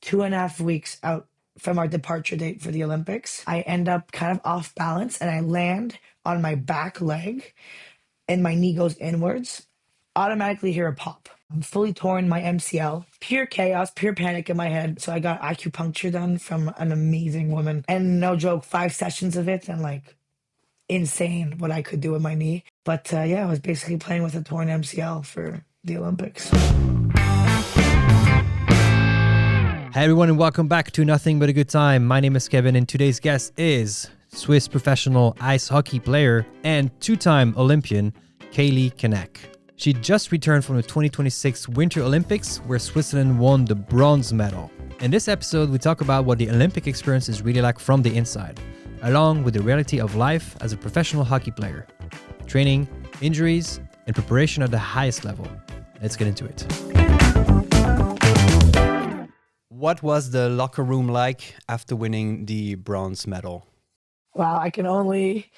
2.5 weeks out from our departure date for the Olympics. I end up kind of off balance and I land on my back leg and my knee goes inwards. Automatically hear a pop. I'm fully torn my MCL. Pure chaos, pure panic in my head. So I got acupuncture done from an amazing woman. And no joke, 5 sessions of it and like insane what I could do with my knee. But yeah, I was basically playing with a torn MCL for the Olympics. Hey everyone, and welcome back to Nothing But a Good Time. My name is Kevin, and today's guest is Swiss professional ice hockey player and two-time Olympian Kaleigh Quennec. She just returned from the 2026 Winter Olympics, where Switzerland won the bronze medal. In this episode, we talk about what the Olympic experience is really like from the inside, along with the reality of life as a professional hockey player, training, injuries, and preparation at the highest level. Let's get into it. What was the locker room like after winning the bronze medal? Wow, I can only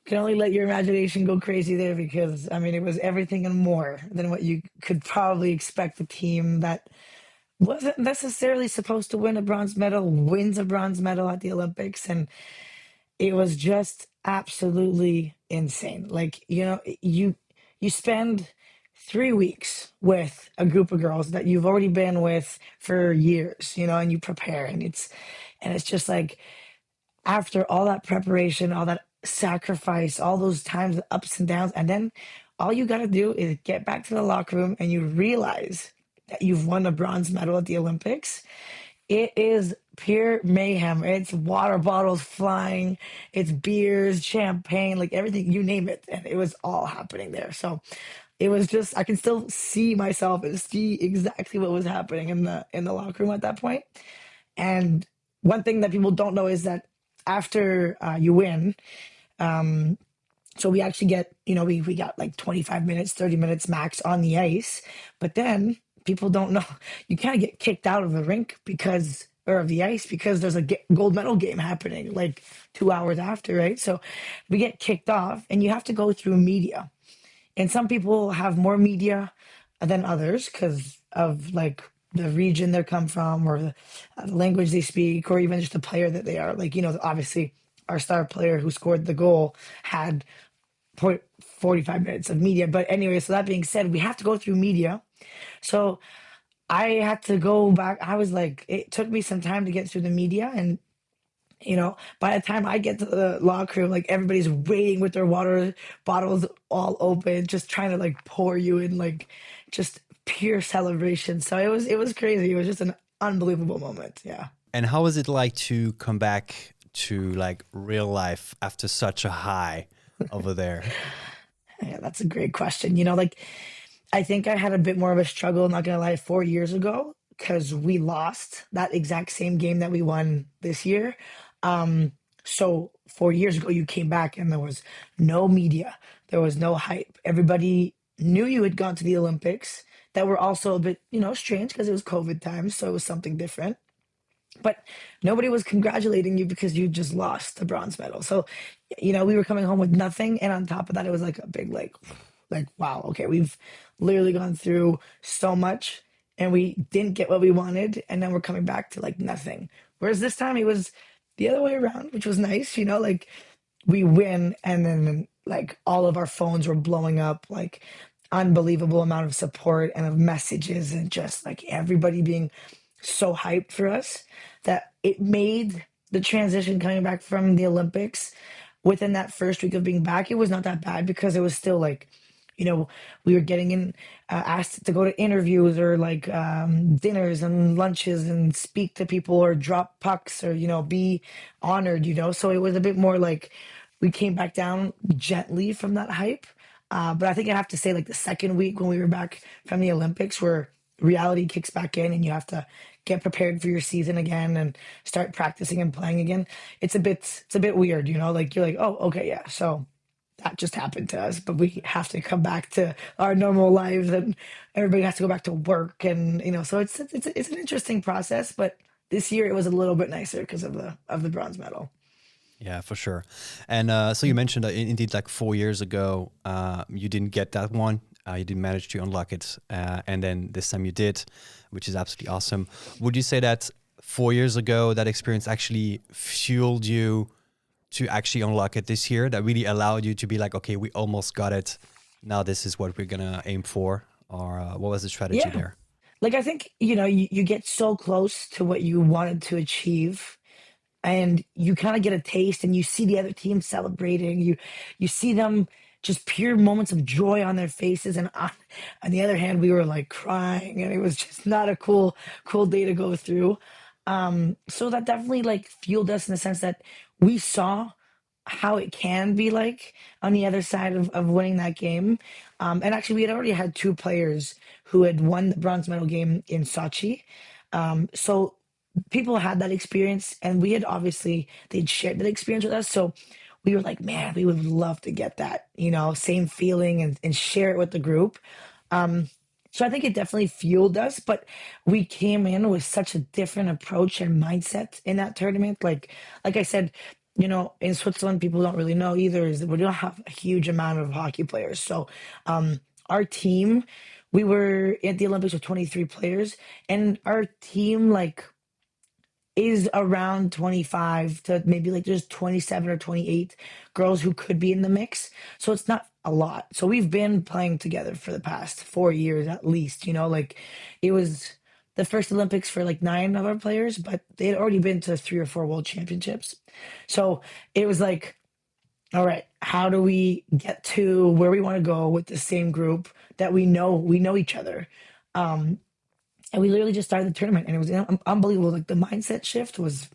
let your imagination go crazy there because I mean it was everything and more than what you could probably expect a team that wasn't necessarily supposed to win a bronze medal wins a bronze medal at the Olympics, and it was just absolutely insane. Like, you spend 3 weeks with a group of girls that you've already been with for years, and you prepare and it's just like after all that preparation, all that sacrifice, all those times, the ups and downs, and then all you got to do is get back to the locker room and you realize that you've won a bronze medal at the Olympics. It is pure mayhem. It's water bottles flying, it's beers, champagne, like everything, you name it. And it was all happening there. So it was just, I can still see myself and see exactly what was happening in the locker room at that point. And one thing that people don't know is that after you win, so we actually get, we got like 25 minutes, 30 minutes max on the ice. But then people don't know, you kind of get kicked out of the rink or of the ice because there's a gold medal game happening like 2 hours after, right? So we get kicked off and you have to go through media. And some people have more media than others because of like the region they come from or the language they speak or even just the player that they are. Like, obviously our star player who scored the goal had 45 minutes of media. But anyway, so that being said, we have to go through media. So I had to go back. I was like, it took me some time to get through the media. And, by the time I get to the locker room, like everybody's waiting with their water bottles all open, just trying to like pour you in, like just pure celebration. So it was crazy. It was just an unbelievable moment. Yeah. And how was it like to come back to like real life after such a high over there? Yeah, that's a great question. Like I think I had a bit more of a struggle, not gonna lie, 4 years ago, because we lost that exact same game that we won this year. So 4 years ago, you came back and there was no media, there was no hype. Everybody knew you had gone to the Olympics that were also a bit, strange because it was COVID times, so it was something different. But nobody was congratulating you because you just lost the bronze medal. So, we were coming home with nothing. And on top of that, it was like a big, like, wow, okay, we've literally gone through so much and we didn't get what we wanted. And then we're coming back to like nothing. Whereas this time it was the other way around, which was nice, like we win and then like all of our phones were blowing up, like unbelievable amount of support and of messages and just like everybody being so hyped for us that it made the transition coming back from the Olympics within that first week of being back. It was not that bad because it was still like, we were getting in, asked to go to interviews or like dinners and lunches and speak to people or drop pucks or, be honored, So it was a bit more like we came back down gently from that hype. But I think I have to say like the second week when we were back from the Olympics where reality kicks back in and you have to get prepared for your season again and start practicing and playing again. It's a bit weird, like you're like, oh, okay, yeah. So that just happened to us, but we have to come back to our normal lives and everybody has to go back to work. And, so it's an interesting process, but this year it was a little bit nicer because of the bronze medal. Yeah, for sure. And so you mentioned that indeed like 4 years ago, you didn't get that one. You didn't manage to unlock it. And then this time you did, which is absolutely awesome. Would you say that 4 years ago, that experience actually fueled you to actually unlock it this year, that really allowed you to be like, okay, we almost got it. Now this is what we're going to aim for? Or what was the strategy Yeah. there? Like I think, you get so close to what you wanted to achieve and you kind of get a taste and you see the other team celebrating. You see them just pure moments of joy on their faces. And on the other hand, we were like crying and it was just not a cool day to go through. So that definitely like fueled us in the sense that we saw how it can be like on the other side of winning that game. And actually, we had already had two players who had won the bronze medal game in Sochi. So people had that experience, and we had obviously they'd shared that experience with us. So we were like, man, we would love to get that, same feeling and share it with the group. So I think it definitely fueled us, but we came in with such a different approach and mindset in that tournament. Like I said, in Switzerland, people don't really know either, is that we don't have a huge amount of hockey players. So our team, we were at the Olympics with 23 players, and our team like is around 25 to maybe like there's 27 or 28 girls who could be in the mix. So it's not a lot. So we've been playing together for the past 4 years at least, like it was the first Olympics for like nine of our players, but they had already been to three or four world championships. So it was like, all right, how do we get to where we want to go with the same group that we know each other? And we literally just started the tournament and it was unbelievable. Like the mindset shift was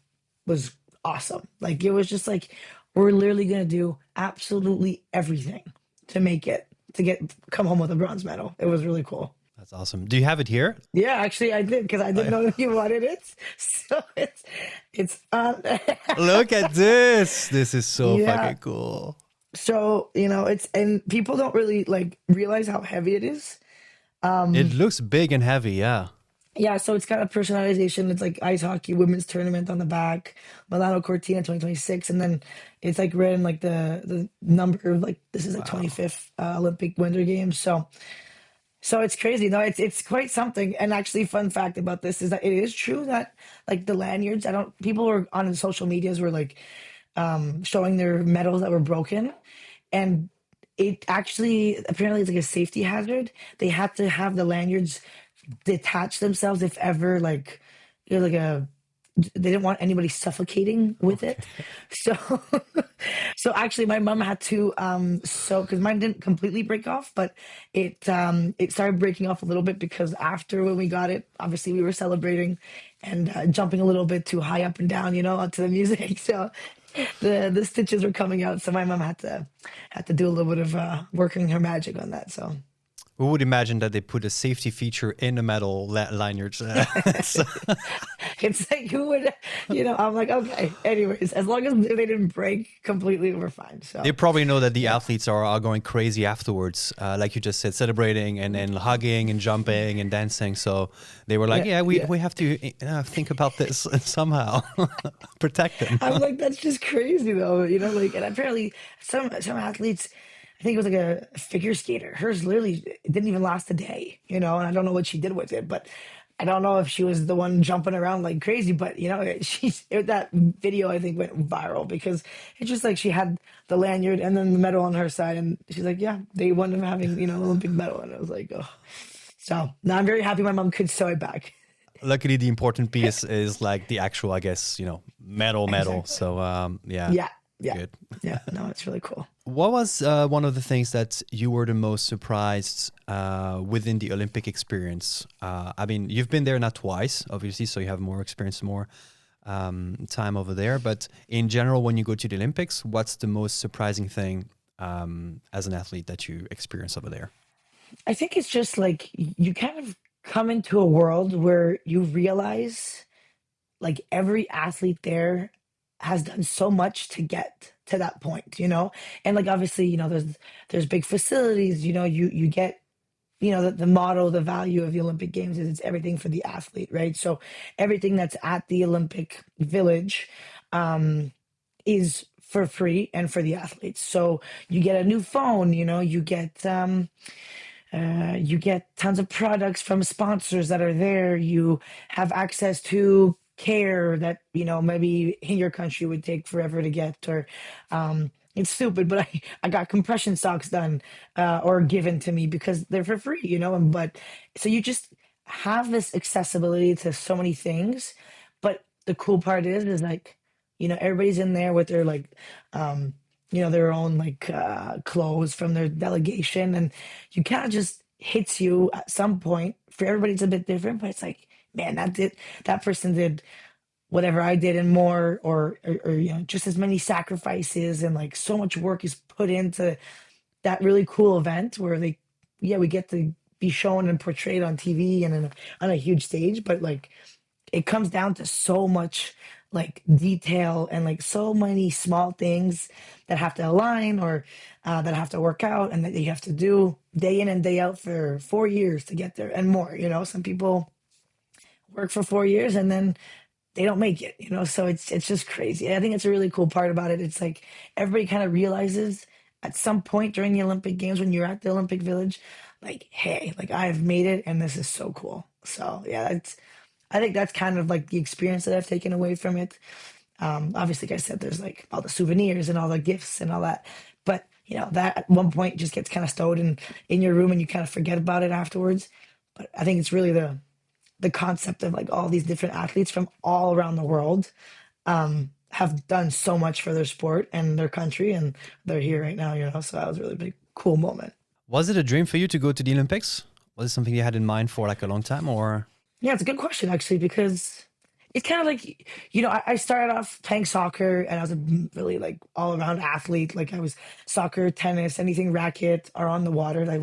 awesome. Like it was just like we're literally gonna do absolutely everything to make it to get come home with a bronze medal. It was really cool. That's awesome. Do you have it here? Yeah, actually I did because I Oh, didn't yeah. know you wanted it. So it's Look at this. This is so yeah. fucking cool. So, it's and people don't really like realize how heavy it is. It looks big and heavy, yeah. Yeah, so it's got a personalization. It's like ice hockey women's tournament on the back, Milano Cortina 2026, and then it's like written like the number of like this is a Wow. 25th Olympic Winter Games. So it's crazy. No, it's quite something. And actually, fun fact about this is that it is true that like the lanyards. I don't. People were on social medias were like showing their medals that were broken, and it actually apparently it's like a safety hazard. They had to have the lanyards detach themselves if ever like like a they didn't want anybody suffocating with Okay. it. So so actually my mom had to so because mine didn't completely break off, but it started breaking off a little bit because after when we got it, obviously we were celebrating and jumping a little bit too high up and down, onto the music. So the stitches were coming out, so my mom had to do a little bit of working her magic on that. So Who would imagine that they put a safety feature in the metal lanyards? So- it's like who would, I'm like, okay. Anyways, as long as they didn't break completely, we're fine. they So probably know that the yeah, athletes are going crazy afterwards, like you just said, celebrating and then hugging and jumping and dancing. So they were like, yeah, yeah, we, yeah. we have to think about this somehow, protect them. I'm like, that's just crazy though, like, and apparently some athletes, I think it was like a figure skater. Hers literally it didn't even last a day, and I don't know what she did with it, but I don't know if she was the one jumping around like crazy, but that video I think went viral because it's just like she had the lanyard and then the medal on her side, and she's like, yeah, they won them having Olympic medal, and I was like, oh, so now I'm very happy my mom could sew it back. Luckily, the important piece is like the actual, I guess, medal. Exactly. So yeah, Yeah, yeah, good. yeah. No, it's really cool. What was one of the things that you were the most surprised within the Olympic experience? I mean, you've been there not twice, obviously, so you have more experience, more time over there. But in general, when you go to the Olympics, what's the most surprising thing as an athlete that you experience over there? I think it's just like you kind of come into a world where you realize like every athlete there has done so much to get to that point, and like obviously, there's big facilities, you get the motto, the value of the Olympic Games is it's everything for the athlete, right? So everything that's at the Olympic Village is for free and for the athletes. So you get a new phone, you get tons of products from sponsors that are there. You have access to care that, maybe in your country would take forever to get, or it's stupid, but I got compression socks done or given to me because they're for free, and but so you just have this accessibility to so many things. But the cool part is like, everybody's in there with their like their own like clothes from their delegation, and you kind of just hits you at some point. For everybody it's a bit different, but it's like, man, that person did whatever I did and more, or just as many sacrifices, and like so much work is put into that really cool event where we get to be shown and portrayed on TV and on a huge stage. But like, it comes down to so much like detail and like so many small things that have to align, or that have to work out, and that you have to do day in and day out for 4 years to get there and more. Some people work for 4 years and then they don't make it, so it's just crazy. I think it's a really cool part about it. It's like everybody kind of realizes at some point during the Olympic Games, when you're at the Olympic Village, like, hey, like I've made it and this is so cool. So yeah, I think that's kind of like the experience that I've taken away from it. Obviously, like I said, there's like all the souvenirs and all the gifts and all that, but that at one point just gets kind of stowed in your room and you kind of forget about it afterwards. But I think it's really the concept of like all these different athletes from all around the world have done so much for their sport and their country, and they're here right now. So that was a really big, cool moment. Was it a dream for you to go to the Olympics? Was it something you had in mind for like a long time, or? Yeah, it's a good question actually, because it's kind of like, I started off playing soccer and I was a really like all around athlete. Like I was soccer, tennis, anything racket or on the water. I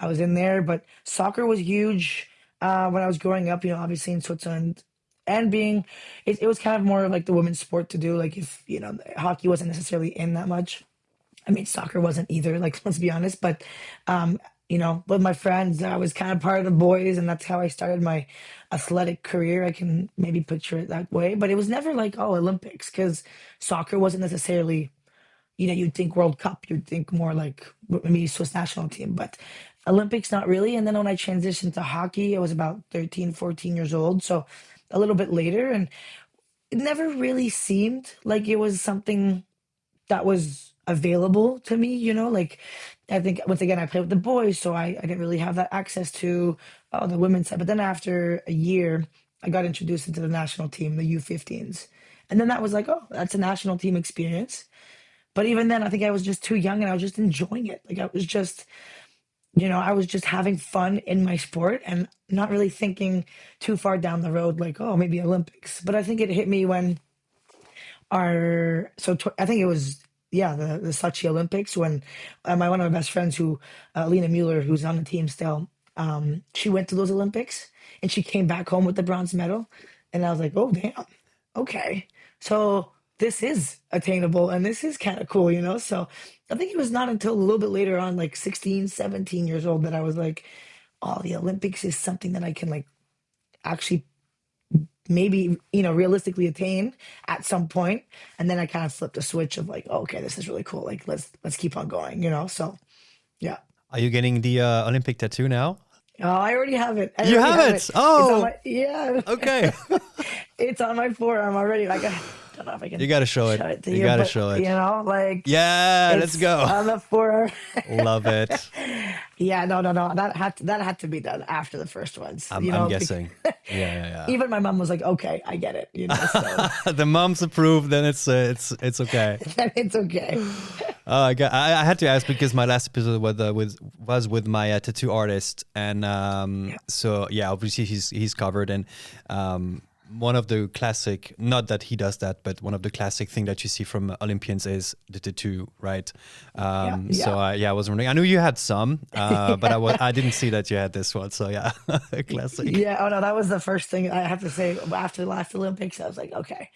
was in there, but soccer was huge when I was growing up, obviously in Switzerland, and it was kind of more like the women's sport to do. Like if, hockey wasn't necessarily in that much. I mean, soccer wasn't either, like, let's be honest, but, with my friends, I was kind of part of the boys, and that's how I started my athletic career. I can maybe picture it that way, but it was never like, oh, Olympics, because soccer wasn't necessarily, you'd think World Cup, you'd think more like maybe Swiss national team, but Olympics, not really. And then when I transitioned to hockey, I was about 13, 14 years old, so a little bit later, and it never really seemed like it was something that was available to me, like I think once again I played with the boys, so I didn't really have that access to the women's side. But then after a year, I got introduced into the national team, the U15s. And then that was like, oh, that's a national team experience. But even then, I think I was just too young and I was just enjoying it. Like I was just having fun in my sport and not really thinking too far down the road, like, oh, maybe Olympics. But I think it hit me when I think it was, yeah, the Sochi Olympics, when one of my best friends, who Lena Mueller, who's on the team still, she went to those Olympics and she came back home with the bronze medal, and I was like, oh damn, okay, so this is attainable and this is kind of cool, so I think it was not until a little bit later on, like 16, 17 years old, that I was like, oh, the Olympics is something that I can like actually maybe realistically attain at some point. And then I kind of flipped a switch of like, oh, okay, this is really cool, like let's keep on going, so yeah. Are you getting the Olympic tattoo now? Oh, I already have it. You have it. Oh, yeah. okay. It's on my forearm already. Like, I don't know if I can. You got to show it. To You got to but, show it. Like, yeah, let's it's go. on the forearm. Love it. Yeah, no. That had to be done after the first ones. I'm guessing. Yeah. Even my mom was like, "Okay, I get it." So. The mom's approved, then it's okay. Then it's okay. I had to ask because my last episode was with my tattoo artist, and so yeah, obviously he's covered, and one of the classic, not that he does that, but one of the classic thing that you see from Olympians is the tattoo, right? So I was wondering. I knew you had some, but I didn't see that you had this one. So yeah, classic. Yeah. Oh no, that was the first thing I have to say after the last Olympics. I was like, okay,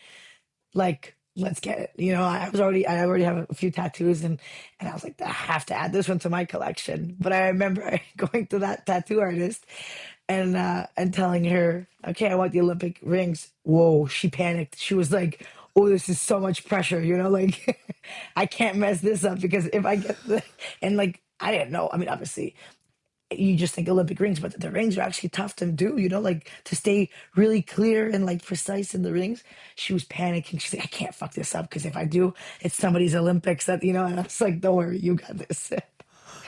like, let's get it. I already have a few tattoos, and I was like, I have to add this one to my collection. But I remember going to that tattoo artist and telling her, okay, I want the Olympic rings. Whoa, she panicked. She was like, oh, this is so much pressure, like I can't mess this up, because if I get and like, I didn't know. I mean, obviously you just think Olympic rings, but the rings are actually tough to do, like to stay really clear and like precise in the rings. She was panicking. She's like, I can't fuck this up because if I do, it's somebody's Olympics and I was like, don't worry, you got this.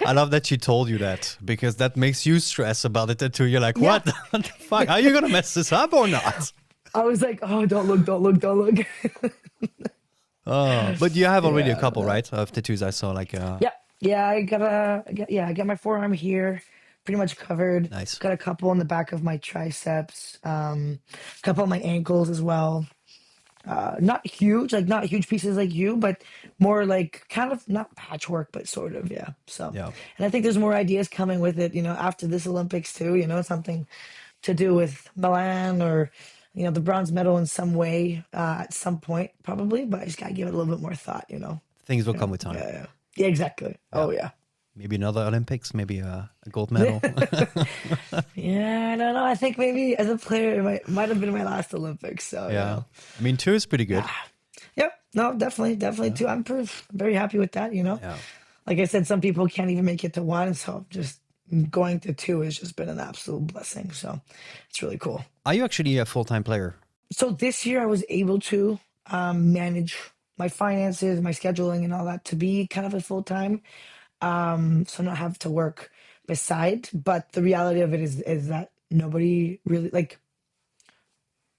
I love that she told you that because that makes you stress about it too. You're like, Yeah. what the fuck? Are you going to mess this up or not? I was like, oh, don't look, don't look, don't look. Oh, but you have already a Yeah. couple, right? Of tattoos I saw Yeah. Yeah. I got my forearm here pretty much covered. nice. Got a couple on the back of my triceps, a couple on my ankles as well. Not huge, like not huge pieces like you, but more like kind of not patchwork, but sort of, yeah. So, Yeah. and I think there's more ideas coming with it, after this Olympics too, something to do with Milan or, the bronze medal in some way, at some point, probably, but I just gotta give it a little bit more thought. Things will come with time. Yeah, yeah. Yeah, exactly. Yeah. Oh, yeah. Maybe another Olympics, maybe a gold medal. Yeah, I don't know. I think maybe as a player, it might have been my last Olympics. So, Yeah. I mean, two is pretty good. Yep. No, definitely too. I'm very happy with that. Yeah. Like I said, some people can't even make it to one, so just going to two has just been an absolute blessing. So it's really cool. Are you actually a full-time player? So this year I was able to manage my finances, my scheduling, and all that to be kind of a full time. So not have to work beside. But the reality of it is that nobody really like.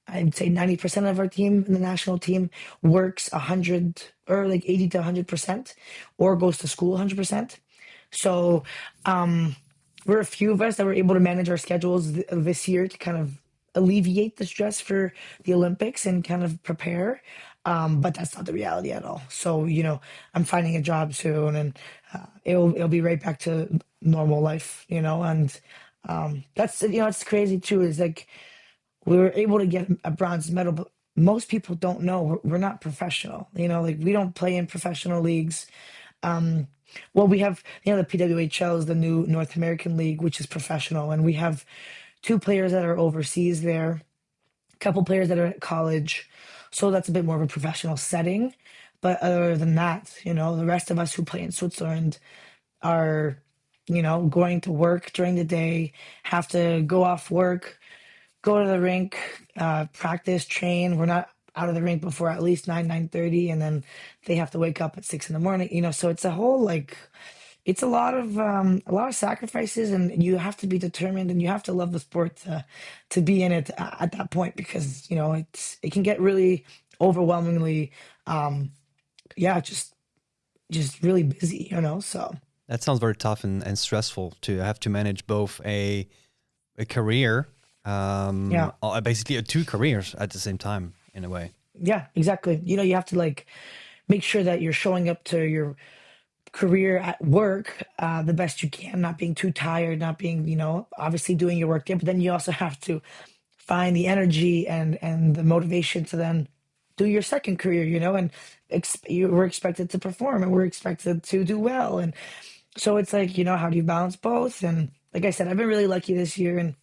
I'd say 90% of our team in the national team works 100 or like 80 to 100% or goes to school 100%. So we're a few of us that were able to manage our schedules this year to kind of alleviate the stress for the Olympics and kind of prepare. But that's not the reality at all. So, I'm finding a job soon and it'll be right back to normal life. And that's, it's crazy too, is like, we were able to get a bronze medal, but most people don't know we're not professional. Like we don't play in professional leagues. Well, we have, the PWHL is the new North American League, which is professional, and we have two players that are overseas there, a couple players that are at college, so that's a bit more of a professional setting. But other than that, the rest of us who play in Switzerland are, going to work during the day, have to go off work, go to the rink, practice, train. We're not out of the rink before at least 9:30, and then they have to wake up at 6 in the morning. So it's a whole it's a lot of sacrifices, and you have to be determined, and you have to love the sport to be in it at that point because it can get really overwhelmingly, yeah, just really busy. So. That sounds very tough and stressful to have to manage both a career, Yeah. basically two careers at the same time in a way. Yeah, exactly. You have to make sure that you're showing up to your career at work the best you can, not being too tired, not being, obviously doing your work there, but then you also have to find the energy and the motivation to then do your second career, and we're expected to perform and we're expected to do well. And so it's like, how do you balance both? And like I said, I've been really lucky this year. And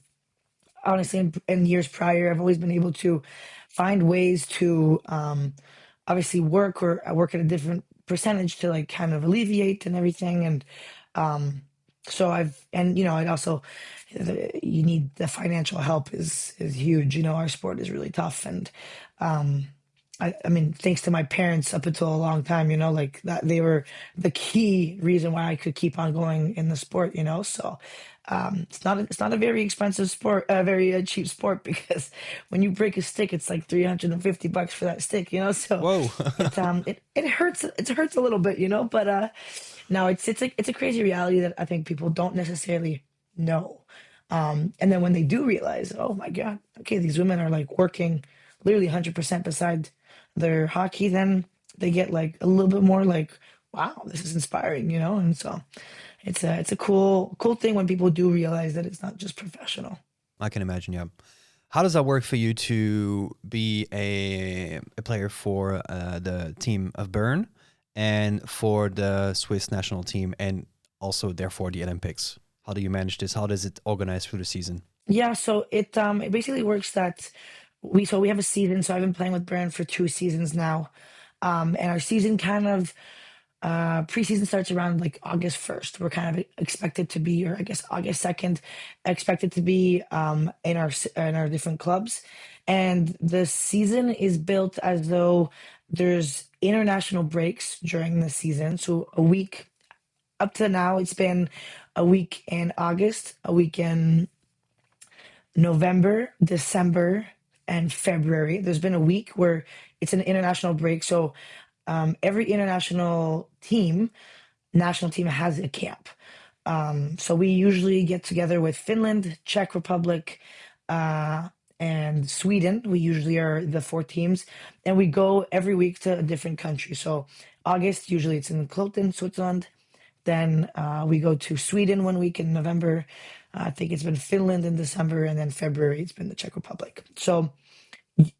honestly, in years prior, I've always been able to find ways to obviously work or work at a different percentage to kind of alleviate and everything. And so I'd also, you need the financial help is huge. Our sport is really tough. And I mean, thanks to my parents up until a long time, like that, they were the key reason why I could keep on going in the sport, So it's not a very expensive sport, a very cheap sport because when you break a stick, it's like $350 for that stick, So Whoa. it hurts. It hurts a little bit, But no, it's a crazy reality that I think people don't necessarily know. And then when they do realize, oh my God, okay, these women are working literally 100% beside their hockey, then they get a little bit more wow, this is inspiring, And so it's a cool thing when people do realize that it's not just professional. I can imagine, yeah. How does that work for you to be a player for the team of Bern and for the Swiss national team and also therefore the Olympics? How do you manage this? How does it organize through the season? Yeah, so it basically works that we have a season. So I've been playing with Bern for 2 seasons now, and our season kind of Preseason starts around like August 1st. We're kind of expected to be, or I guess August 2nd, expected to be in our different clubs. And the season is built as though there's international breaks during the season. So a week up to now, it's been a week in August, a week in November, December, and February. There's been a week where it's an international break. So every international team, national team has a camp. So we usually get together with Finland, Czech Republic, uh, and Sweden. We usually are the four teams, and we go every week to a different country. So August, usually it's in Cloten, Switzerland. Then we go to Sweden one week in November. I think it's been Finland in December, and then February it's been the Czech Republic. So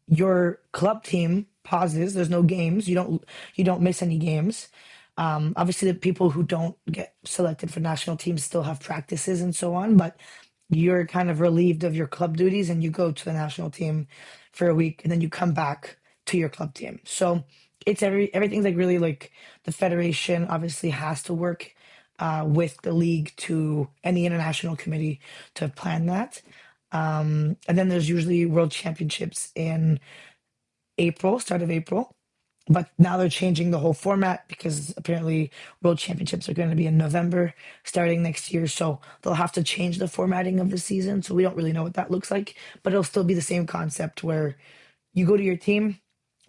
your club team pauses. There's no games. You don't miss any games. Obviously, the people who don't get selected for national teams still have practices and so on, but you're kind of relieved of your club duties and you go to the national team for a week and then you come back to your club team. So it's everything's like really like the federation obviously has to work with the league to and the international committee to plan that. And then there's usually world championships in April, start of April. But now they're changing the whole format because apparently world championships are going to be in November starting next year. So they'll have to change the formatting of the season. So we don't really know what that looks like, but it'll still be the same concept where you go to your team,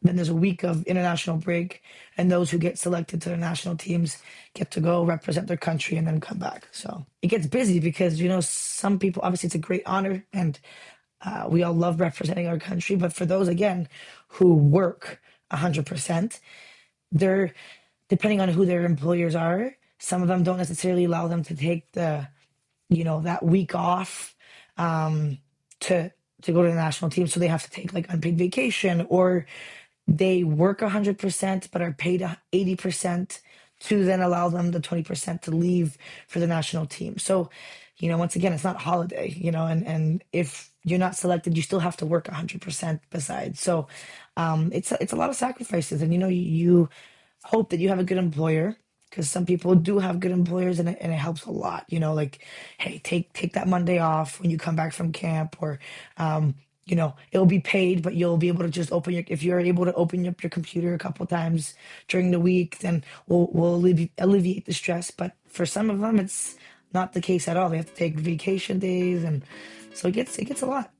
then there's a week of international break, and those who get selected to the national teams get to go represent their country and then come back. So it gets busy because, some people, obviously, it's a great honor and we all love representing our country. But for those, again, who work 100%, they're depending on who their employers are. Some of them don't necessarily allow them to take that week off um, to go to the national team. So they have to take like unpaid vacation or they work 100% but are paid 80% to then allow them the 20% to leave for the national team. So, once again, it's not holiday, and if you're not selected, you still have to work 100% besides. So it's a lot of sacrifices. And, you hope that you have a good employer because some people do have good employers and it helps a lot, like, hey, take that Monday off when you come back from camp or, it'll be paid, but you'll be able to just if you're able to open up your computer a couple times during the week, then we'll alleviate the stress. But for some of them, it's not the case at all. They have to take vacation days. And so it gets a lot.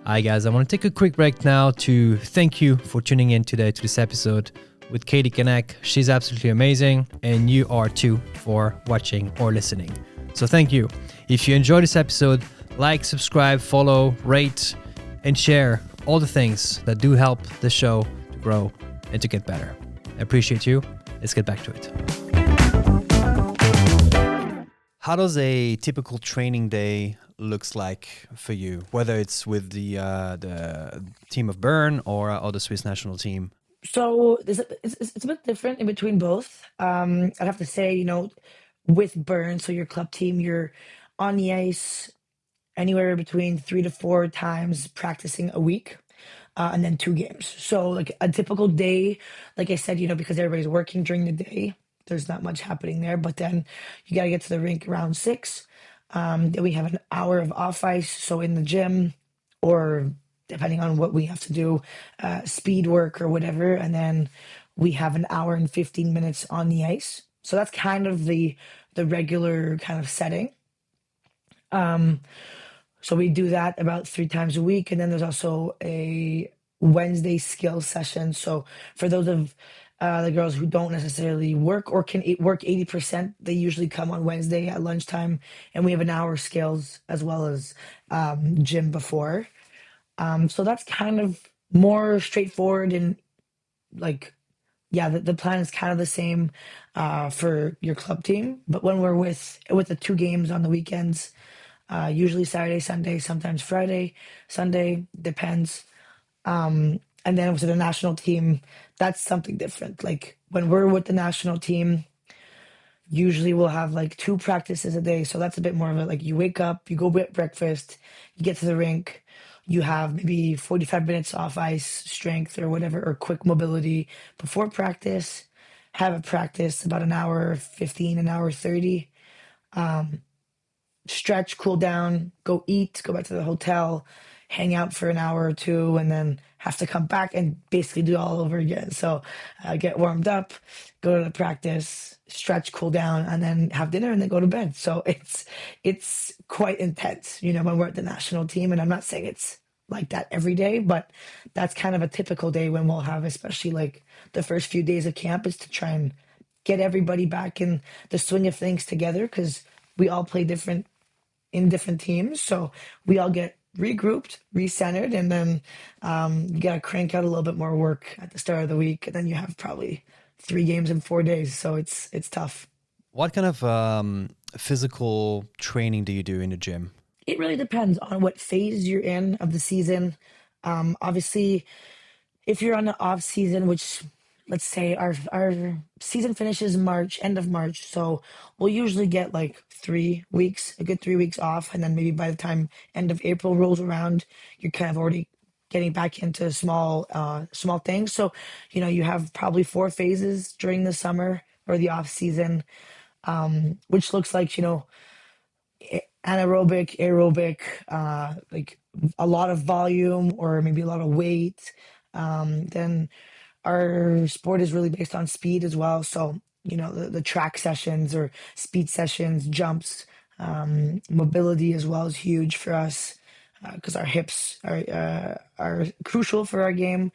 Hi guys, I want to take a quick break now to thank you for tuning in today to this episode with Kaleigh Quennec. She's absolutely amazing, and you are too for watching or listening. So thank you. If you enjoyed this episode, like, subscribe, follow, rate, and share all the things that do help the show to grow and to get better. I appreciate you. Let's get back to it. How does a typical training day looks like for you, whether it's with the team of Bern or the Swiss national team? So it's a bit different in between both. I'd have to say, with Burn, so your club team, you're on the ice anywhere between 3 to 4 times practicing a week, and then 2 games. So like a typical day, like I said, because everybody's working during the day, there's not much happening there. But then you got to get to the rink around 6. Then we have an hour of off ice, so in the gym or depending on what we have to do, speed work or whatever. And then we have an hour and 15 minutes on the ice. So that's kind of the regular kind of setting. So we do that about 3 times a week. And then there's also a Wednesday skills session. So for those of the girls who don't necessarily work or can work 80%, they usually come on Wednesday at lunchtime. And we have an hour skills as well as gym before. So that's kind of more straightforward and like, yeah, the plan is kind of the same for your club team. But when we're with the 2 games on the weekends, usually Saturday, Sunday, sometimes Friday, Sunday, depends. And then with the national team, that's something different. Like when we're with the national team, usually we'll have like 2 practices a day. So that's a bit more of it. Like you wake up, you go get breakfast, you get to the rink, you have maybe 45 minutes off ice strength or whatever, or quick mobility before practice. have a practice about an hour 15, an hour 30, stretch, cool down, go eat, go back to the hotel, hang out for an hour or two, and then have to come back and basically do it all over again. So get warmed up, go to the practice, stretch, cool down, and then have dinner and then go to bed. So it's quite intense, when we're at the national team. And I'm not saying it's like that every day, but that's kind of a typical day when we'll have, especially like the first few days of camp, is to try and get everybody back in the swing of things together because we all play different in different teams. So we all get regrouped, recentered, and then you got to crank out a little bit more work at the start of the week. And then you have probably 3 games in 4 days. So it's tough. What kind of physical training do you do in the gym? It really depends on what phase you're in of the season. Obviously, if you're on the off season, which let's say our season finishes March, end of March, so we'll usually get like 3 weeks, a good 3 weeks off, and then maybe by the time end of April rolls around, you're kind of already getting back into small things. So, you have probably 4 phases during the summer or the off season, which looks like anaerobic, aerobic, like a lot of volume or maybe a lot of weight. Then our sport is really based on speed as well. So, the track sessions or speed sessions, jumps, mobility as well is huge for us because our hips are crucial for our game.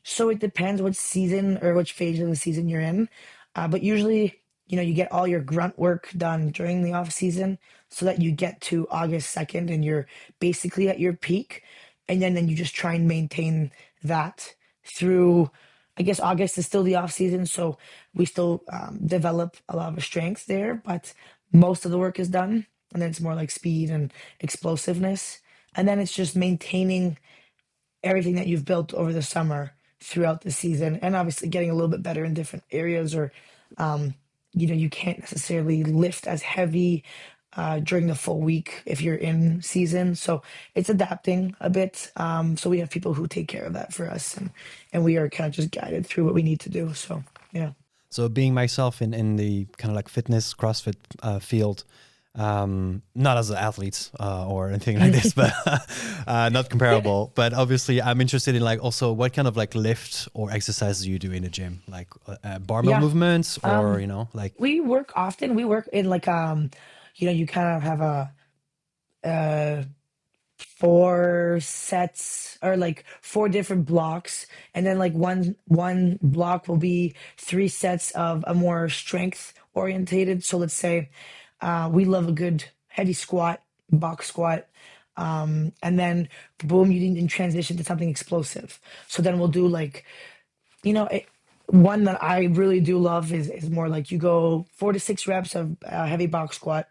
So it depends what season or which phase of the season you're in. But usually, you get all your grunt work done during the off season so that you get to August 2nd and you're basically at your peak. And then you just try and maintain that through, I guess August is still the off season. So we still develop a lot of strength there, but most of the work is done. And then it's more like speed and explosiveness. And then it's just maintaining everything that you've built over the summer throughout the season and obviously getting a little bit better in different areas or you can't necessarily lift as heavy during the full week if you're in season, so it's adapting a bit. So we have people who take care of that for us, and we are kind of just guided through what we need to do. So yeah. So being myself in the kind of like fitness CrossFit field, not as an athlete or anything like this, but not comparable. But obviously, I'm interested in like also what kind of like lift or exercises you do in the gym, like barbell Yeah. movements or um like. we work often, we work in like you kind of have a 4 sets or like 4 different blocks, and then like one block will be 3 sets of a more strength orientated. So let's say we love a good heavy squat, box squat, and then boom, you need to transition to something explosive. So then we'll do like one that I really do love is more like you go 4 to 6 reps of heavy box squat,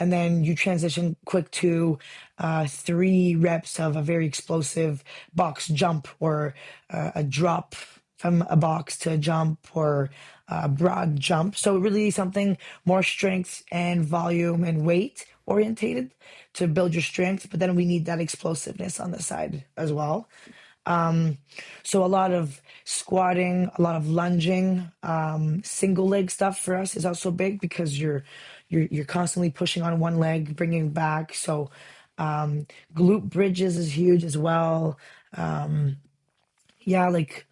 and then you transition quick to 3 reps of a very explosive box jump or a drop from a box to a jump or a broad jump. So really something more strength and volume and weight orientated to build your strength, but then we need that explosiveness on the side as well. So a lot of squatting, a lot of lunging, single leg stuff for us is also big because you're constantly pushing on one leg, bringing back. So glute bridges is huge as well. Yeah, like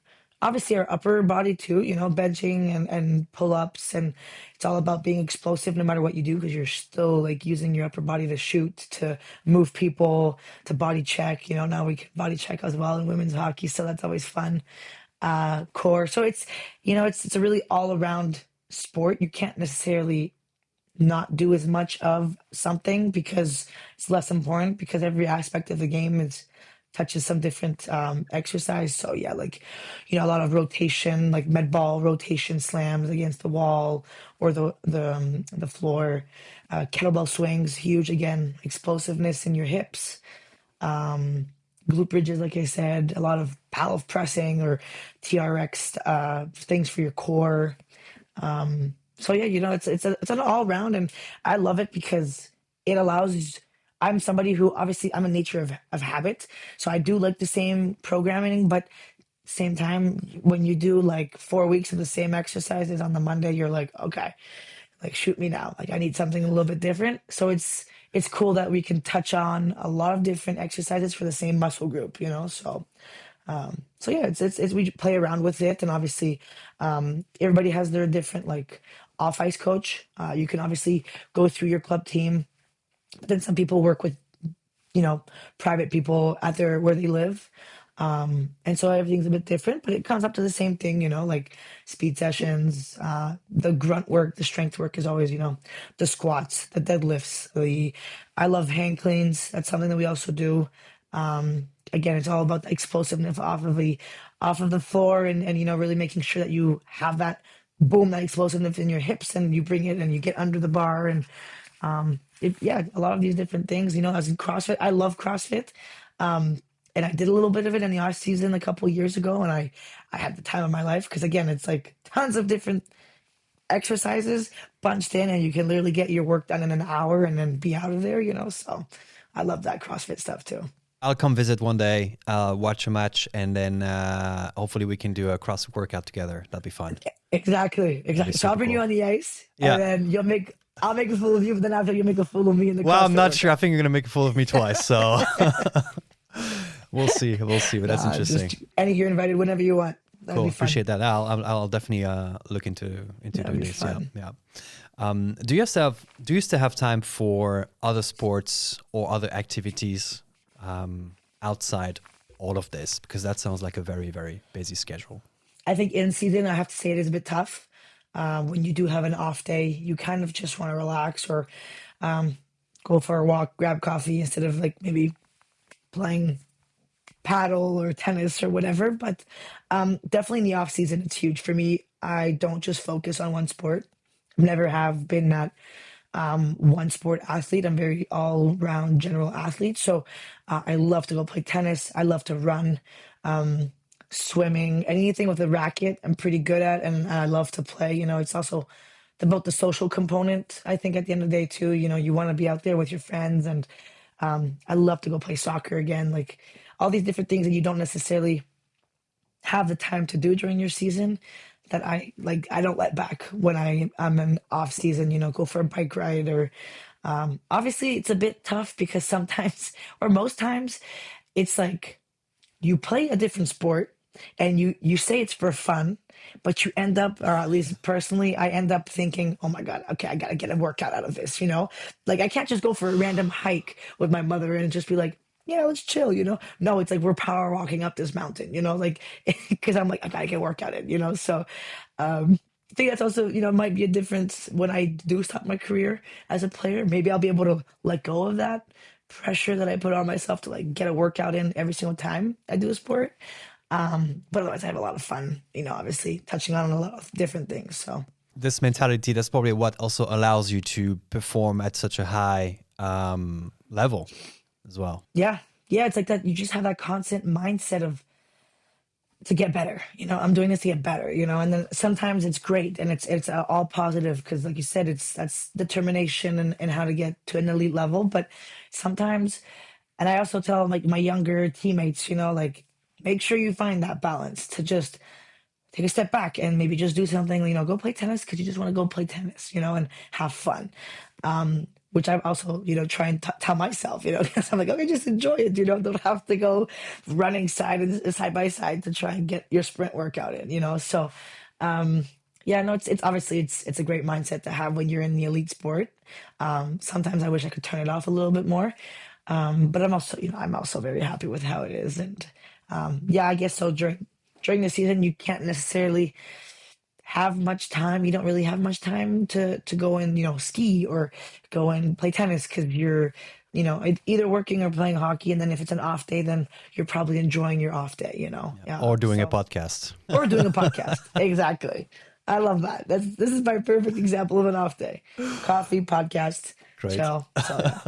obviously our upper body too, benching and pull-ups, and it's all about being explosive no matter what you do because you're still like using your upper body to shoot, to move people, to body check. Now we can body check as well in women's hockey, so that's always fun. Core. So it's a really all-around sport. You can't necessarily not do as much of something because it's less important because every aspect of the game is touches some different exercise. So yeah, like a lot of rotation, like med ball rotation slams against the wall or the floor. Kettlebell swings, huge again, explosiveness in your hips. Glute bridges, like I said, a lot of power pressing or TRX things for your core. So yeah, it's an all round, and I love it because it allows. I'm somebody who obviously I'm a nature of habit, so I do like the same programming, but same time, when you do like 4 weeks of the same exercises on the Monday, you're like, okay, like shoot me now. Like I need something a little bit different. So it's cool that we can touch on a lot of different exercises for the same muscle group, you know? So yeah, it's we play around with it, and obviously, everybody has their different like off ice coach. You can obviously go through your club team, but then some people work with, you know, private people at their where they live. And so everything's a bit different, but it comes up to the same thing, you know, like speed sessions, the grunt work, the strength work is always, you know, the squats, the deadlifts, I love hand cleans. That's something that we also do. Again, it's all about the explosiveness off of the floor, and, you know, really making sure that you have that boom, that explosiveness in your hips, and you bring it and you get under the bar, and yeah, a lot of these different things, you know, as in CrossFit, I love CrossFit. And I did a little bit of it in the off season a couple years ago, and I had the time of my life because again, it's like tons of different exercises bunched in, and you can literally get your work done in an hour and then be out of there, you know. So I love that CrossFit stuff too. I'll come visit one day, watch a match, and then hopefully we can do a CrossFit workout together. That'd be fun. Exactly. So I'll bring you Cool. on the ice, Yeah. and then I'll make a fool of you, but then after you make a fool of me in the Well, I'm CrossFit not workout. sure. I think you're gonna make a fool of me twice, so we'll see. We'll see. But that's interesting. You're invited whenever you want. That'd Cool. be fun. Appreciate that. I'll definitely look into That'd doing be this. fun. Yeah. Do you still have time for other sports or other activities outside all of this? Because that sounds like a very, very busy schedule. I think in season, I have to say it is a bit tough. When you do have an off day, you kind of just want to relax, or go for a walk, grab coffee instead of like maybe playing paddle or tennis or whatever. But definitely in the off season, it's huge for me. I don't just focus on one sport. Never have been that one sport athlete. I'm very all round general athlete. So I love to go play tennis. I love to run, swimming, anything with a racket. I'm pretty good at, and I love to play. You know, it's also about the social component. I think at the end of the day too, you know, you want to be out there with your friends, and I love to go play soccer again. Like all these different things that you don't necessarily have the time to do during your season, that I don't let back when I'm in off season, you know, go for a bike ride, or obviously it's a bit tough because sometimes or most times it's like you play a different sport, and you say it's for fun, but you end up, or at least personally, I end up thinking, oh my God, okay, I gotta get a workout out of this, you know? Like I can't just go for a random hike with my mother and just be like, yeah, let's chill, you know? No, it's like we're power walking up this mountain, you know, like because I'm like, I gotta get workout in, you know? So I think that's also, you know, might be a difference when I do stop my career as a player. Maybe I'll be able to let go of that pressure that I put on myself to like get a workout in every single time I do a sport. But otherwise, I have a lot of fun, you know, obviously touching on a lot of different things. So This mentality, that's probably what also allows you to perform at such a high level as well. yeah, yeah, it's like that. You just have that constant mindset of to get better. You know, I'm doing this to get better. You know, and then sometimes it's great and it's all positive because, like you said, that's determination and how to get to an elite level. But sometimes, and I also tell like my younger teammates, you know, like make sure you find that balance to just take a step back and maybe just do something, you know, go play tennis because you just want to go play tennis, you know, and have fun. Which I also, you know, try and tell myself, you know, because I'm like, okay, just enjoy it, you know, don't have to go running side by side to try and get your sprint workout in, you know. So, yeah, no, it's obviously it's a great mindset to have when you're in the elite sport. Sometimes I wish I could turn it off a little bit more, but I'm also, you know, I'm also very happy with how it is, and yeah, I guess so. During the season, you can't necessarily have much time. You don't really have much time to go and, you know, ski or go and play tennis because you're, you know, either working or playing hockey. And then if it's an off day, then you're probably enjoying your off day, you know. Yeah. Or doing a podcast. Or doing a podcast. Exactly. I love that. This is my perfect example of an off day. Coffee, podcast, Great. chill. So yeah.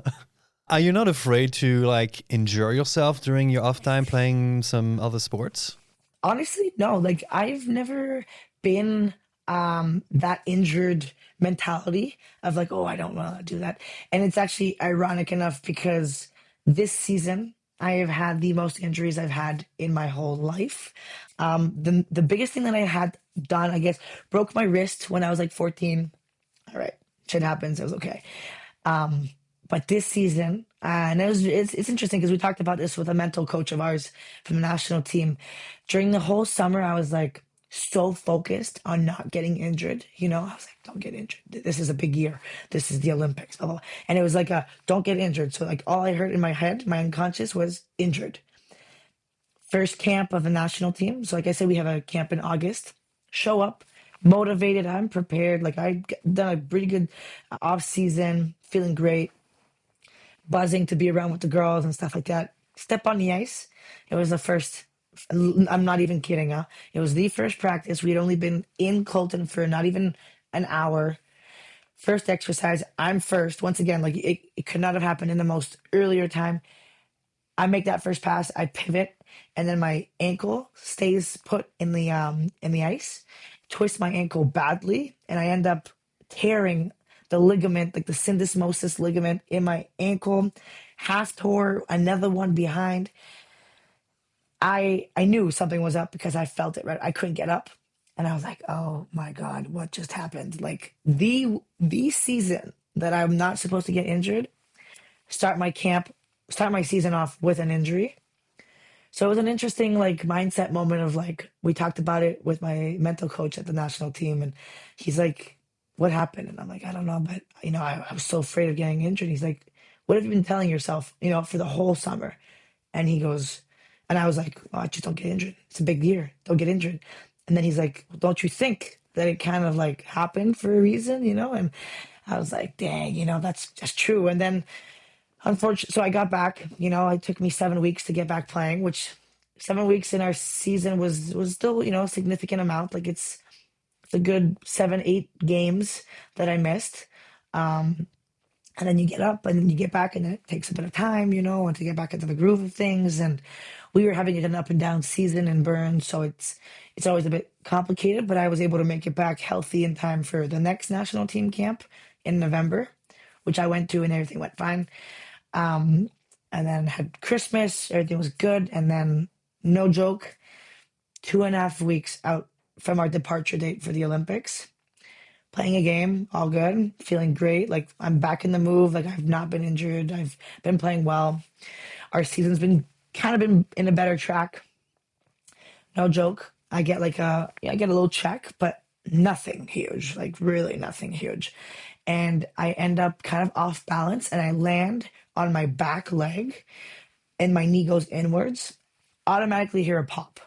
Are you not afraid to like enjoy yourself during your off time playing some other sports? Honestly, no. Like I've never been that injured mentality of like, oh, I don't want to do that. And it's actually ironic enough because this season I have had the most injuries I've had in my whole life. The biggest thing that I had done, I guess, broke my wrist when I was like 14. All right, shit happens. It was okay. Um, but this season, and it's interesting because we talked about this with a mental coach of ours from the national team. During the whole summer, I was like so focused on not getting injured. I was like, don't get injured. This is a big year. This is the Olympics. Blah, blah, blah. And it was like a don't get injured. So like all I heard in my head, my unconscious was injured. First camp of the national team. So like I said, we have a camp in August. Show up, motivated. I'm prepared. Like I done a pretty good off season, feeling great, buzzing to be around with the girls and stuff like that. Step on the ice. It was the first. I'm not even kidding. Huh? It was the first practice. We had only been in Colton for not even an hour. First exercise. I'm first. Once again, like it could not have happened in the most earlier time. I make that first pass, I pivot, and then my ankle stays put in the ice, twist my ankle badly, and I end up tearing the ligament, like the syndesmosis ligament in my ankle, half tore, another one behind. I knew something was up because I felt it right. I couldn't get up. And I was like, oh my God, what just happened? Like the season that I'm not supposed to get injured, start my camp, start my season off with an injury. So it was an interesting like mindset moment of like we talked about it with my mental coach at the national team, and he's like, "What happened?" And I'm like, "I don't know, but I was so afraid of getting injured." He's like, "What have you been telling yourself, for the whole summer?" And he goes, and I was like, "Oh, just don't get injured. It's a big year. Don't get injured." And then he's like, well, "Don't you think that it kind of like happened for a reason?" And I was like, "Dang, that's true." And then unfortunately, so I got back. It took me 7 weeks to get back playing, which 7 weeks in our season was still a significant amount. Like it's a good 7, 8 games that I missed. And then you get up and then you get back, and it takes a bit of time, and to get back into the groove of things. And we were having an up and down season in Burns, so it's always a bit complicated. But I was able to make it back healthy in time for the next national team camp in November, which I went to, and everything went fine. Um, and then had Christmas, everything was good. And then, no joke, 2.5 weeks out from our departure date for the Olympics, playing a game, all good, feeling great. Like I'm back in the move. Like I've not been injured. I've been playing well. Our season's been kind of been in a better track. No joke. I get I get a little check, but nothing huge, like really nothing huge. And I end up kind of off balance and I land on my back leg and my knee goes inwards. Automatically hear a pop.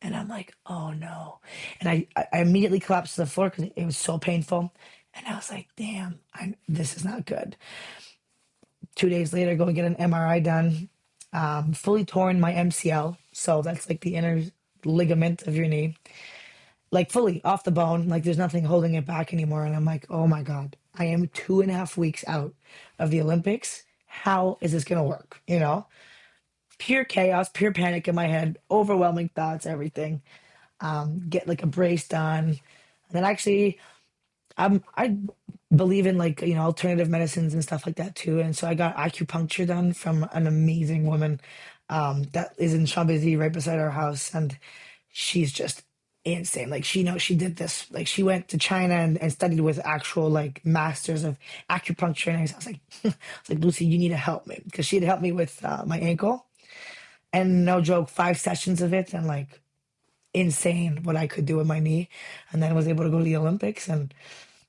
And I'm like, oh no. And I immediately collapsed to the floor because it was so painful. And I was like, damn, this is not good. 2 days later, go and get an MRI done. Fully torn my MCL. So that's like the inner ligament of your knee, like fully off the bone. Like there's nothing holding it back anymore. And I'm like, oh my God, I am 2.5 weeks out of the Olympics. How is this going to work? Pure chaos, pure panic in my head, overwhelming thoughts, everything. Get like a brace done. And then actually, I believe in like, alternative medicines and stuff like that too. And so I got acupuncture done from an amazing woman that is in Chambézy right beside our house. And she's just insane. Like she did this, like she went to China and studied with actual like masters of acupuncture. And I was like, I was like, Lucy, you need to help me because she had helped me with my ankle. And no joke, 5 sessions of it and like insane what I could do with my knee. And then I was able to go to the Olympics and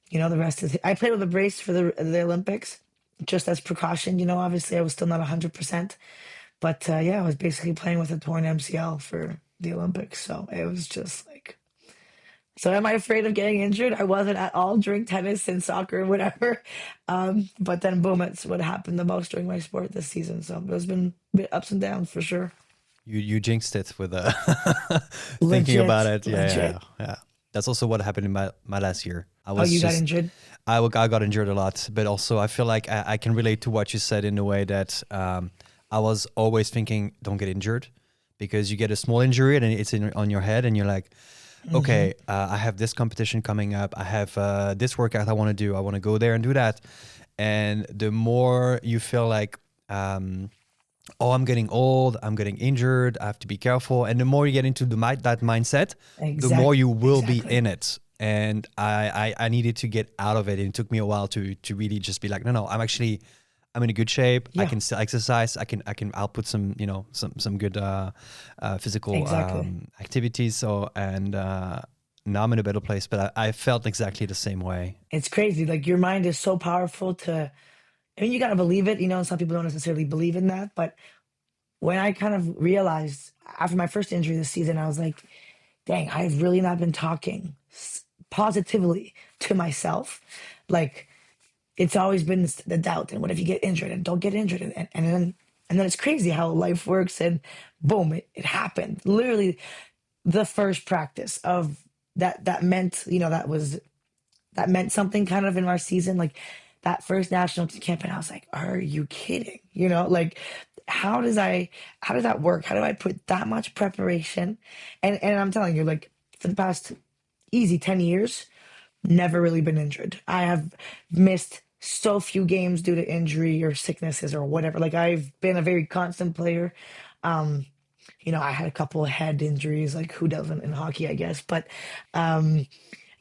the rest is I played with a brace for the Olympics just as precaution. Obviously I was still not 100%. But yeah, I was basically playing with a torn MCL for the Olympics. So it was just like, so am I afraid of getting injured? I wasn't at all during tennis and soccer, whatever. But then boom, it's what happened the most during my sport this season. So it's been a bit ups and downs for sure. You jinxed it with thinking about Legit, it. Yeah, yeah, legit. yeah. That's also what happened in my last year. I Oh, was you got just injured? I got injured a lot, but also I feel like I can relate to what you said in a way that I was always thinking, don't get injured, because you get a small injury and it's on your head, and you're like, Hmm. okay, I have this competition coming up. I have this workout I want to do. I want to go there and do that. And the more you feel like oh, I'm getting old, I'm getting injured, I have to be careful. And the more you get into that mindset, the more you will be Exactly. in it. And I needed to get out of it. And it took me a while to really just be like, no, I'm in a good shape. I Yeah, can still exercise. I'll put some, some good physical exactly. activities. So, and now I'm in a better place, but I felt exactly the same way. It's crazy. Like your mind is so powerful to, I mean, you got to believe it. You know, some people don't necessarily believe in that. But when I kind of realized after my first injury this season, I was like, dang, I've really not been talking positively to myself. Like it's always been the doubt. And what if you get injured and don't get injured? And then it's crazy how life works. And boom, it happened. Literally the first practice of that meant, that meant something kind of in our season, like that first national team camp. And I was like, are you kidding? Like how does that work? How do I put that much preparation? And I'm telling you, like for the past easy 10 years, never really been injured. I have missed so few games due to injury or sicknesses or whatever. Like I've been a very constant player. Um, I had a couple of head injuries, like who doesn't in hockey, I guess. But like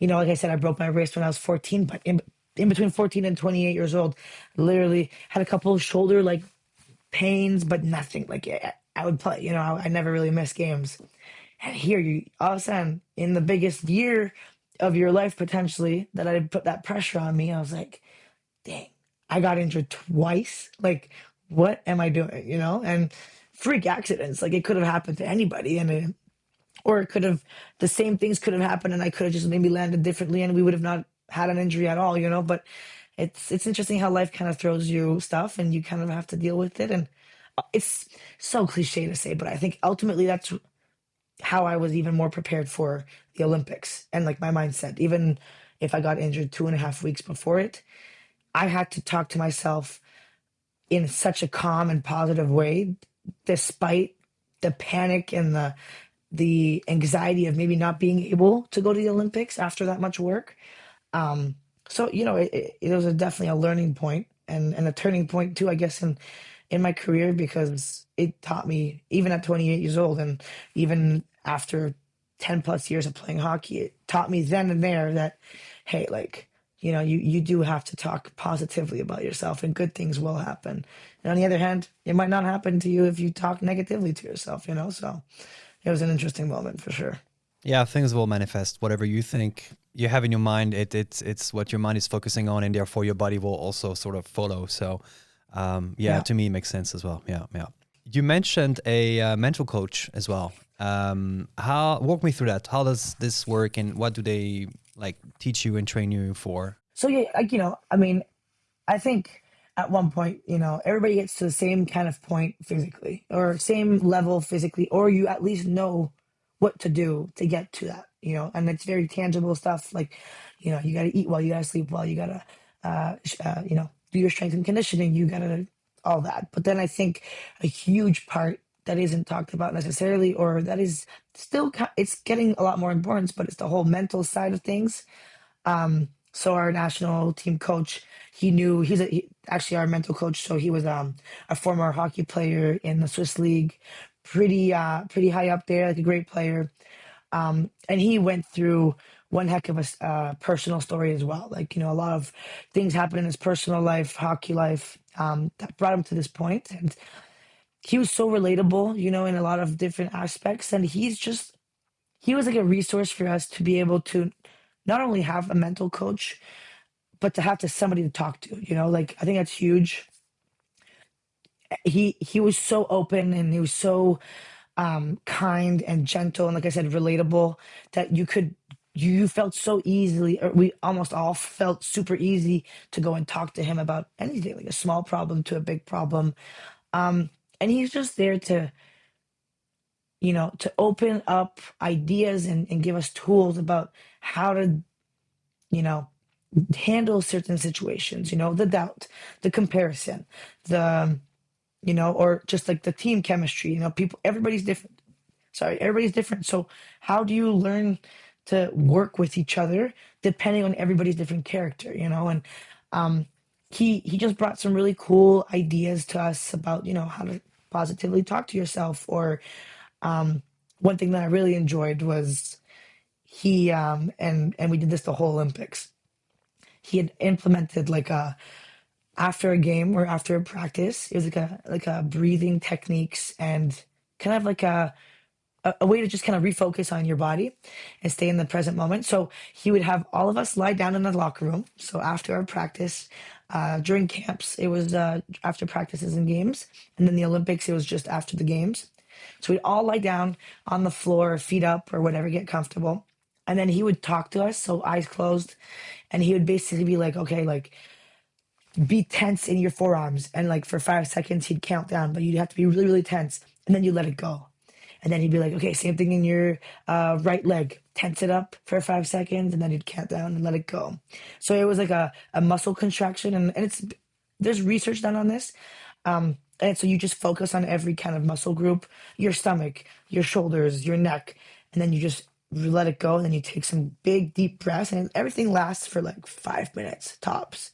I said, I broke my wrist when I was 14, but in between 14 and 28 years old, literally had a couple of shoulder like pains, but nothing. Like I would play, I never really missed games. And here you all of a sudden in the biggest year of your life potentially that I put that pressure on me, I was like, dang, I got injured twice. Like, what am I doing? And freak accidents. Like it could have happened to anybody, or it could have the same things could have happened, and I could have just maybe landed differently, and we would have not had an injury at all. But it's interesting how life kind of throws you stuff, and you kind of have to deal with it. And it's so cliche to say, but I think ultimately that's how I was even more prepared for the Olympics and like my mindset. Even if I got injured 2.5 weeks before it, I had to talk to myself in such a calm and positive way, despite the panic and the anxiety of maybe not being able to go to the Olympics after that much work. So it was definitely a learning point and a turning point too, I guess, in my career, because it taught me even at 28 years old and even after 10 plus years of playing hockey, it taught me then and there that hey, like you do have to talk positively about yourself and good things will happen. And on the other hand, it might not happen to you if you talk negatively to yourself. So it was an interesting moment for sure. Yeah, things will manifest. Whatever you think you have in your mind, it's what your mind is focusing on, and therefore your body will also sort of follow. So, yeah, Yeah. to me, it makes sense as well. Yeah, yeah. You mentioned a mental coach as well. How walk me through that? How does this work, and what do they like teach you and train you for? So yeah, like I mean, I think at one point, everybody gets to the same kind of point physically or same level physically, or you at least know what to do to get to that. And it's very tangible stuff. Like, you got to eat well, you got to sleep well, you got to, do your strength and conditioning, you got to all that. But then I think a huge part that isn't talked about necessarily, or that is still, it's getting a lot more importance, but it's the whole mental side of things. So our national team coach, actually our mental coach. So he was a former hockey player in the Swiss league, pretty high up there, like a great player. And he went through one heck of a personal story as well. Like a lot of things happened in his personal life, hockey life, that brought him to this point. And he was so relatable, in a lot of different aspects. And he was like a resource for us to be able to not only have a mental coach, but to have somebody to talk to. Like I think that's huge. He was so open and he was so kind and gentle and, like I said, relatable, that you felt so easily, or we almost all felt super easy to go and talk to him about anything, like a small problem to a big problem. And he's just there to open up ideas and give us tools about how to you know handle certain situations, the doubt, the comparison, the or just like the team chemistry. People, everybody's different. Sorry, everybody's different. So how do you learn to work with each other depending on everybody's different character? And um he just brought some really cool ideas to us about how to positively talk to yourself. Or one thing that I really enjoyed was he and we did this the whole Olympics. He had implemented like a after a game or after a practice, it was like a breathing techniques and kind of like a way to just kind of refocus on your body and stay in the present moment. So he would have all of us lie down in the locker room. So after our practice, during camps, it was after practices and games. And then the Olympics, it was just after the games. So we'd all lie down on the floor, feet up or whatever, get comfortable. And then he would talk to us, so eyes closed. And he would basically be like, okay, like be tense in your forearms. And like for 5 seconds, he'd count down, but you'd have to be really, really tense. And then you let it go. And then he'd be like, okay, same thing in your right leg. Tense it up for 5 seconds, and then he'd count down and let it go. So it was like a muscle contraction, and it's there's research done on this. And so you just focus on every kind of muscle group, your stomach, your shoulders, your neck, and then you just let it go. And then you take some big, deep breaths, and everything lasts for like 5 minutes tops.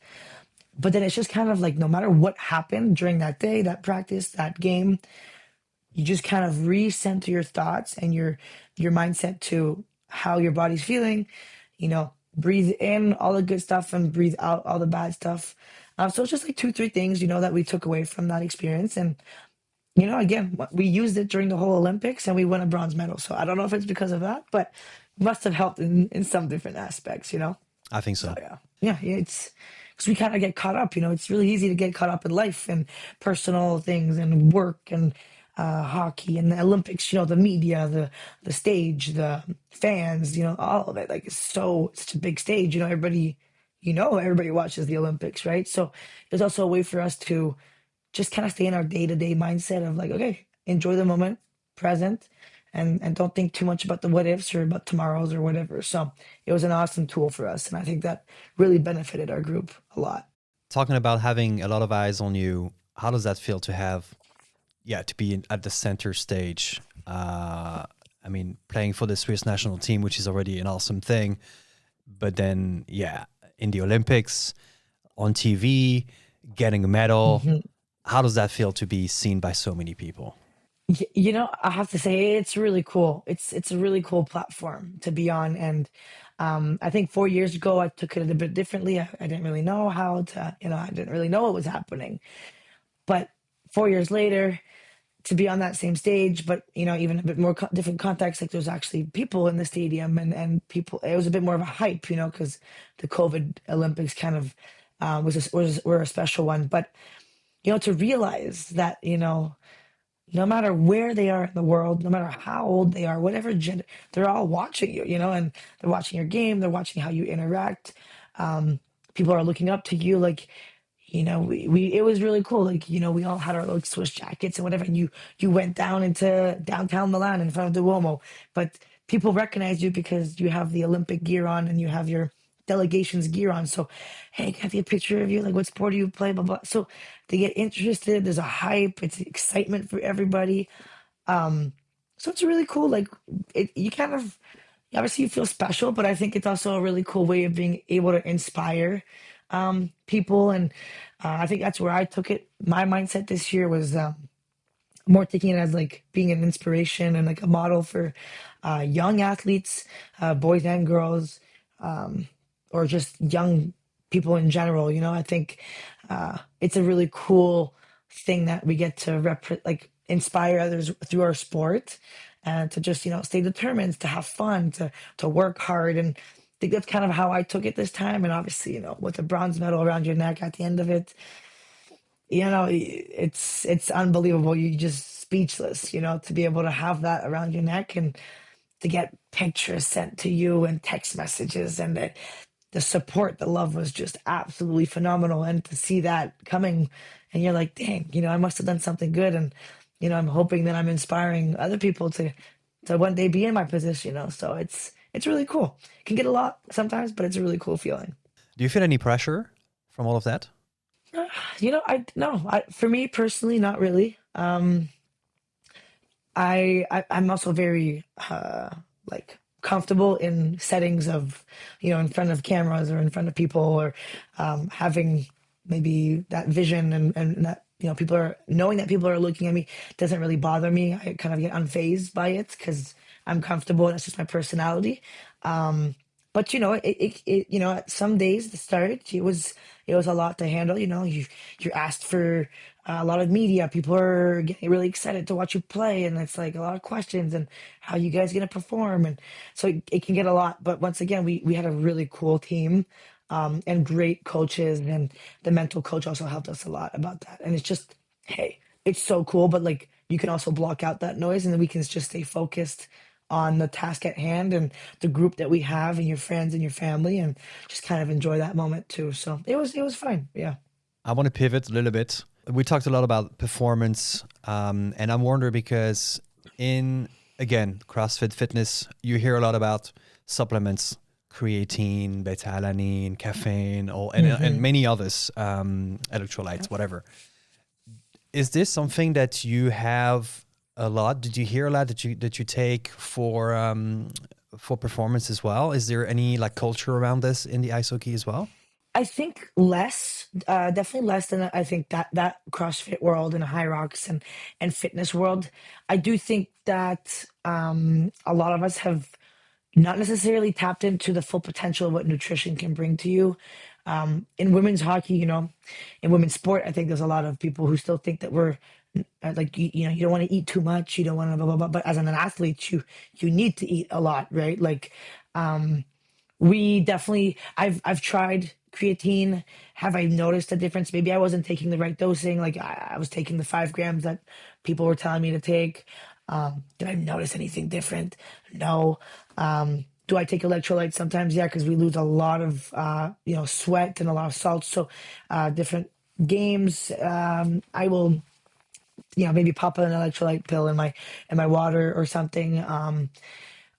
But then it's just kind of like no matter what happened during that day, that practice, that game, you just kind of recenter your thoughts and your mindset to how your body's feeling. Breathe in all the good stuff and breathe out all the bad stuff. So it's just like two, three things, that we took away from that experience. And again, we used it during the whole Olympics and we won a bronze medal. So I don't know if it's because of that, but it must have helped in some different aspects. I think So so. yeah, it's because we kind of get caught up. It's really easy to get caught up in life and personal things and work and hockey and the Olympics. The media, the stage, the fans. All of it. Like it's such a big stage. Everybody watches the Olympics, right? So there's also a way for us to just kind of stay in our day to day mindset of like, okay, enjoy the moment, present, and don't think too much about the what ifs or about tomorrows or whatever. So it was an awesome tool for us, and I think that really benefited our group a lot. Talking about having a lot of eyes on you, how does that feel to have, yeah, to be at the center stage? I mean, playing for the Swiss national team, which is already an awesome thing, but then, yeah, in the Olympics, on TV, getting a medal. Mhm. How does that feel to be seen by so many people? I have to say it's really cool. It's a really cool platform to be on, and I think 4 years ago I took it a bit differently. I didn't really know how to, I didn't really know what was happening. But 4 years later, to be on that same stage, but even a bit more different context, like there's actually people in the stadium and people. It was a bit more of a hype, because the COVID Olympics kind of were a special one. But to realize that no matter where they are in the world, no matter how old they are, whatever gender, they're all watching you, and they're watching your game, they're watching how you interact. People are looking up to you. Like, it was really cool. Like, we all had our little Swiss jackets and whatever, and you went down into downtown Milan in front of the Duomo, but people recognize you because you have the Olympic gear on and you have your delegation's gear on. So, hey, can I take a picture of you? Like, what sport do you play? Blah, blah. So they get interested. There's a hype. It's excitement for everybody. So it's really cool. Like, you kind of, obviously you feel special, but I think it's also a really cool way of being able to inspire people. And I think that's where I took it. My mindset this year was more taking it as like being an inspiration and like a model for young athletes, boys and girls, or just young people in general. I think it's a really cool thing that we get to like inspire others through our sport, and to just stay determined, to have fun, to work hard. And I think that's kind of how I took it this time. And obviously, with the bronze medal around your neck at the end of it, it's unbelievable. You just speechless, to be able to have that around your neck and to get pictures sent to you and text messages, and the support, the love was just absolutely phenomenal. And to see that coming, and you're like, dang, I must have done something good. And I'm hoping that I'm inspiring other people to one day be in my position. So it's really cool. It can get a lot sometimes, but it's a really cool feeling. Do you feel any pressure from all of that? I no, for me personally, not really. I'm also very like comfortable in settings of in front of cameras or in front of people, or having maybe that vision and that people are knowing that people are looking at me doesn't really bother me. I kind of get unfazed by it because I'm comfortable and it's just my personality. Um, but some days the start it was a lot to handle. You're asked for a lot of media. People are getting really excited to watch you play, and it's like a lot of questions and how you guys gonna perform, and so it can get a lot. But once again, we had a really cool team, and great coaches, and the mental coach also helped us a lot about that. And it's just, hey, it's so cool, but like you can also block out that noise, and then we can just stay focused on the task at hand and the group that we have and your friends and your family, and just kind of enjoy that moment too. So it was fine. Yeah. I want to pivot a little bit. We talked a lot about performance, and I'm wondering because in, again, CrossFit fitness, you hear a lot about supplements, creatine, beta-alanine, caffeine, and Hmm. many others, electrolytes, whatever. Is this something that you have a lot? Did you hear a lot that you take for performance as well? Is there any like culture around this in the ice hockey as well? I think less, definitely less than I think that CrossFit world and High Rocks and fitness world. I do think that a lot of us have not necessarily tapped into the full potential of what nutrition can bring to you. In women's hockey, in women's sport, I think there's a lot of people who still think that we're like you don't want to eat too much, you don't want to blah blah blah. But as an athlete, you need to eat a lot, right? Like, we definitely I've tried creatine. Have I noticed a difference? Maybe I wasn't taking the right dosing. Like I was taking the 5 grams that people were telling me to take. Did I notice anything different? No. Do I take electrolytes sometimes? Yeah, because we lose a lot of sweat and a lot of salt. So different games, I will maybe pop an electrolyte pill in my water or something.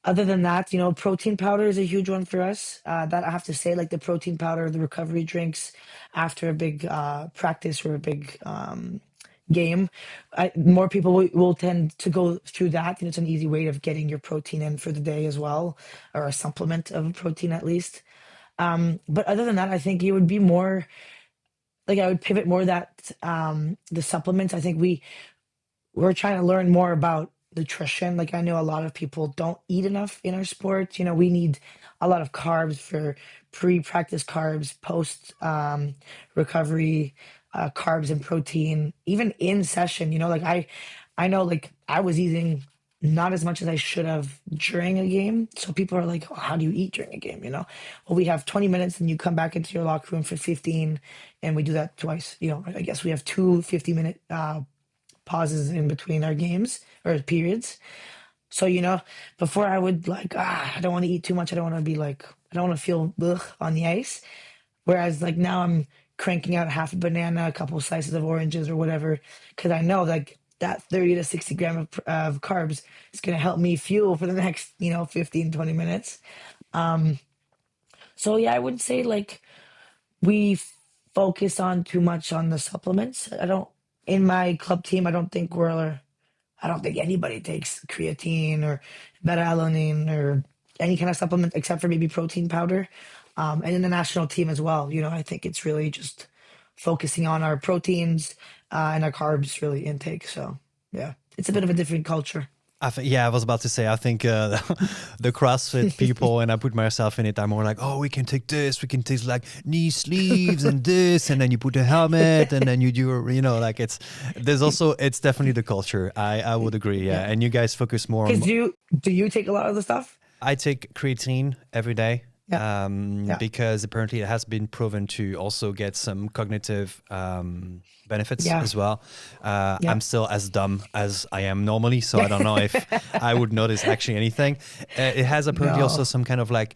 Other than that, protein powder is a huge one for us. That I have to say, like the protein powder, the recovery drinks after a big practice or a big game. More people will tend to go through that, and it's an easy way of getting your protein in for the day as well, or a supplement of protein at least. But other than that, I think it would be more like I would pivot more that the supplements. I think we're trying to learn more about nutrition. Like I know a lot of people don't eat enough in our sport. We need a lot of carbs for pre-practice carbs, post recovery carbs and protein, even in session. Like I know like I was eating not as much as I should have during a game. So people are like, oh, how do you eat during a game? Well, we have 20 minutes and you come back into your locker room for 15, and we do that twice. I guess we have two 50-minute pauses in between our games or periods. So, before I would like, I don't want to eat too much. I don't want to be like, I don't want to feel ugh on the ice. Whereas like now I'm cranking out half a banana, a couple slices of oranges or whatever, because I know like that 30 to 60 gram of carbs is going to help me fuel for the next, 15, 20 minutes. So yeah, I would say like we focus on too much on the supplements. In my club team, I don't think anybody takes creatine or beta-alanine or any kind of supplement except for maybe protein powder. And in the national team as well, I think it's really just focusing on our proteins and our carbs really intake. So yeah, it's a bit of a different culture. I think, yeah, I was about to say, I think the CrossFit people, and I put myself in it, I'm more like, oh, we can take this, we can take like knee sleeves and this, and then you put a helmet, and then you do, like it's definitely the culture. I would agree, yeah. Yeah. And you guys focus more Because on, do you take a lot of the stuff? I take creatine every day. Yeah. Yeah. Because apparently it has been proven to also get some cognitive benefits Yeah. as well. Yeah. I'm still as dumb as I am normally, so I don't know if I would notice actually anything. It has apparently also No. some kind of like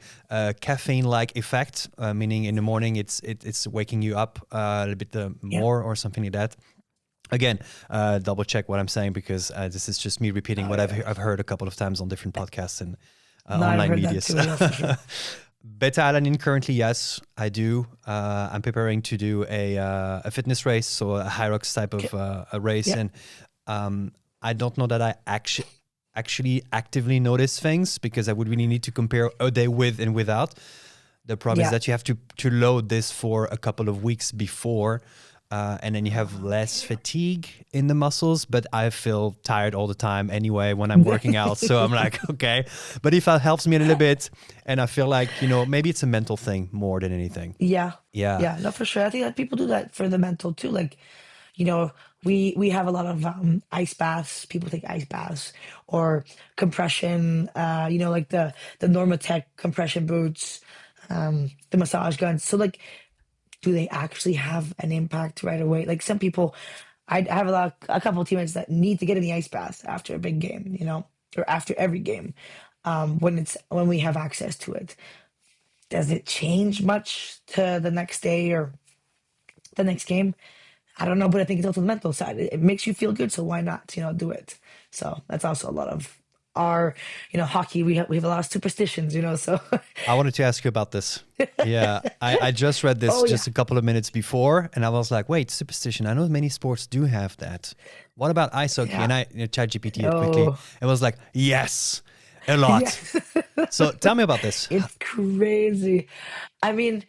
caffeine-like effect, meaning in the morning it's waking you up a little bit Yeah. more or something like that. Again, double check what I'm saying because this is just me repeating Oh what yeah. I've heard a couple of times on different podcasts and No, I've online heard that medias. too. Yeah, for sure. Beta-alanine currently, yes, I do. I'm preparing to do a fitness race, so a high rocks type Okay. of a race, Yeah. and I don't know that I actually actively notice things because I would really need to compare a day with and without. The problem is Yeah. that you have to load this for a couple of weeks before. and then you have less fatigue in the muscles, but I feel tired all the time anyway when I'm working out. So I'm like, okay, but if that helps me a little bit, and I feel like, maybe it's a mental thing more than anything. Yeah. Yeah. Yeah, no, for sure. I think that people do that for the mental too. Like, you know, we have a lot of ice baths. People take ice baths or compression, like the Normatec compression boots, the massage guns. So like, do they actually have an impact right away? Like some people, I have a couple of teammates that need to get in the ice bath after a big game, or after every game, when we have access to it. Does it change much to the next day or the next game? I don't know, but I think it's also the mental side. It makes you feel good, so why not, do it? So that's also a lot of our, hockey. We have a lot of superstitions, so I wanted to ask you about this. Yeah, I just read this oh yeah, just a couple of minutes before, and I was like, wait, superstition. I know many sports do have that. What about ice hockey? yeah. And I ChatGPT it quickly. Oh It was like, yes, a lot. yes, So tell me about this. it's crazy. I mean,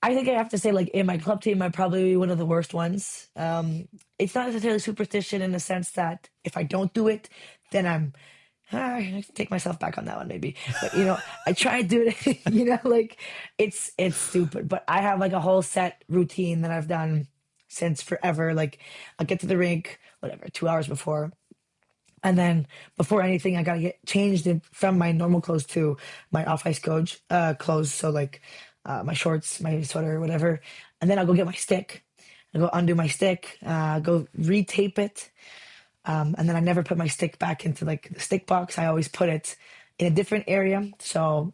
I think I have to say, like in my club team, I'm probably one of the worst ones. It's not necessarily superstition in the sense that if I don't do it, then I have to take myself back on that one maybe. But I try and do it. Like it's stupid. But I have like a whole set routine that I've done since forever. Like I'll get to the rink, whatever, 2 hours before. And then before anything, I gotta get changed from my normal clothes to my off ice clothes. So like my shorts, my sweater, whatever. And then I'll go get my stick. I go undo my stick, go retape it, and then I never put my stick back into like the stick box. I always put it in a different area. So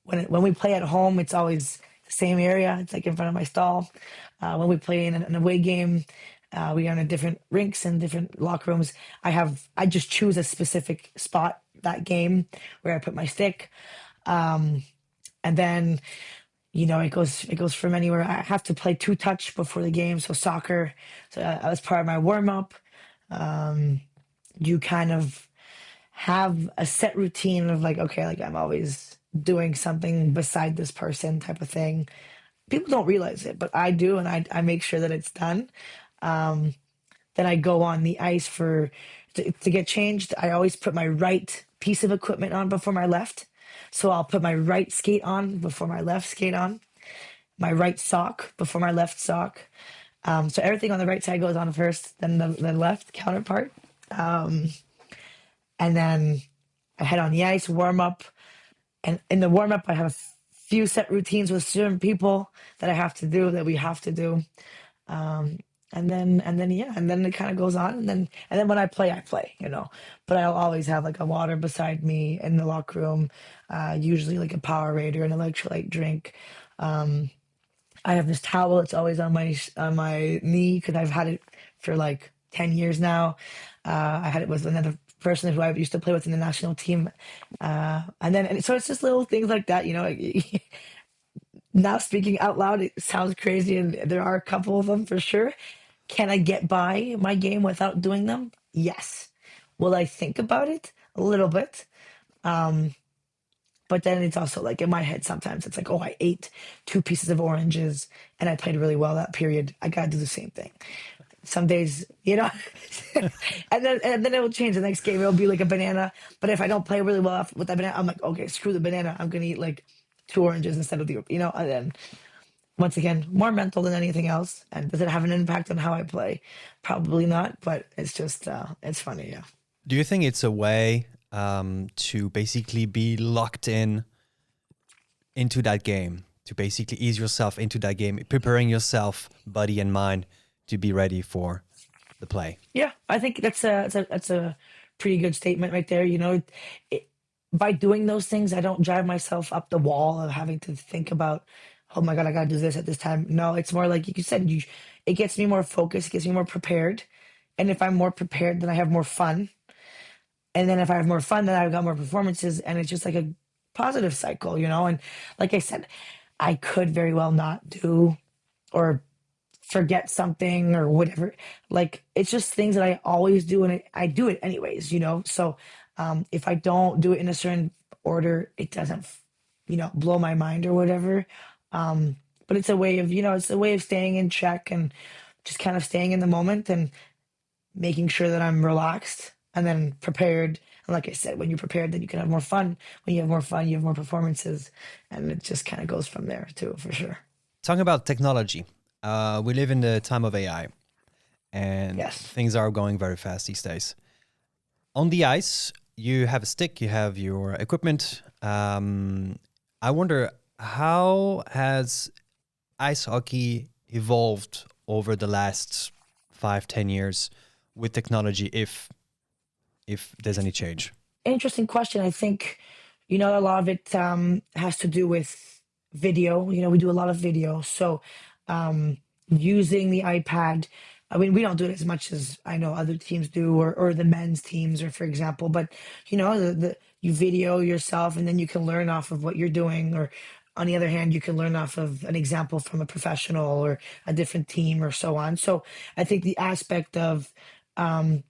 when we play at home, it's always the same area. It's like in front of my stall. When we play in an away game, we are in a different rinks and different locker rooms. I just choose a specific spot that game where I put my stick, and then it goes from anywhere. I have to play two touch before the game, so soccer. So that was part of my warm up. You kind of have a set routine of like, okay, like I'm always doing something beside this person type of thing. People don't realize it, but I do, and I make sure that it's done. Um, then I go on the ice to get changed. I always put my right piece of equipment on before my left. So I'll put my right skate on before my left skate on, my right sock before my left sock. So everything on the right side goes on first, then the left counterpart. Um, and then I head on the ice, warm up. And in the warm up, I have a few set routines with certain people that I have to do, that we have to do. Um, and then it kind of goes on, and then when I play, But I'll always have like a water beside me in the locker room, usually like a Powerade or an electrolyte drink. Um, I have this towel. It's always on my knee because I've had it for like 10 years now. I had it with another person who I used to play with in the national team, and so it's just little things like that. Like, now speaking out loud, it sounds crazy, and there are a couple of them for sure. Can I get by my game without doing them? Yes. Will I think about it? A little bit. Um, but then it's also like in my head sometimes it's like, oh, I ate two pieces of oranges and I played really well that period. I gotta do the same thing. Some days, and then it will change. The next game it'll be like a banana. But if I don't play really well with that banana, I'm like, okay, screw the banana. I'm gonna eat like two oranges instead of and then once again, more mental than anything else. And does it have an impact on how I play? Probably not, but it's just, it's funny. Yeah. Do you think it's a way to basically be locked into that game, to basically ease yourself into that game, preparing yourself, body and mind, to be ready for the play? Yeah. I think that's a pretty good statement right there. It, by doing those things, I don't drive myself up the wall of having to think about, oh my God, I got to do this at this time. No, it's more like you said, it gets me more focused, it gets me more prepared. And if I'm more prepared, then I have more fun. And then if I have more fun, then I've got more performances. And it's just like a positive cycle. And like I said, I could very well not do or forget something or whatever. Like it's just things that I always do, and I do it anyways. So if I don't do it in a certain order, it doesn't blow my mind or whatever. But it's a way of staying in check and just kind of staying in the moment and making sure that I'm relaxed and then prepared. And like I said, when you're prepared, then you can have more fun. When you have more fun, you have more performances, and it just kind of goes from there too, for sure. Talking about technology, we live in the time of AI, and Yes. things are going very fast these days. On the ice, you have a stick, you have your equipment. I wonder, how has ice hockey evolved over the last 5, 10 years with technology, if there's any change? Interesting question. I think, a lot of it has to do with video. We do a lot of video. So using the iPad, I mean, we don't do it as much as I know other teams do, or the men's teams, or for example, but you video yourself and then you can learn off of what you're doing. Or on the other hand, you can learn off of an example from a professional or a different team or so on. So I think the aspect of um,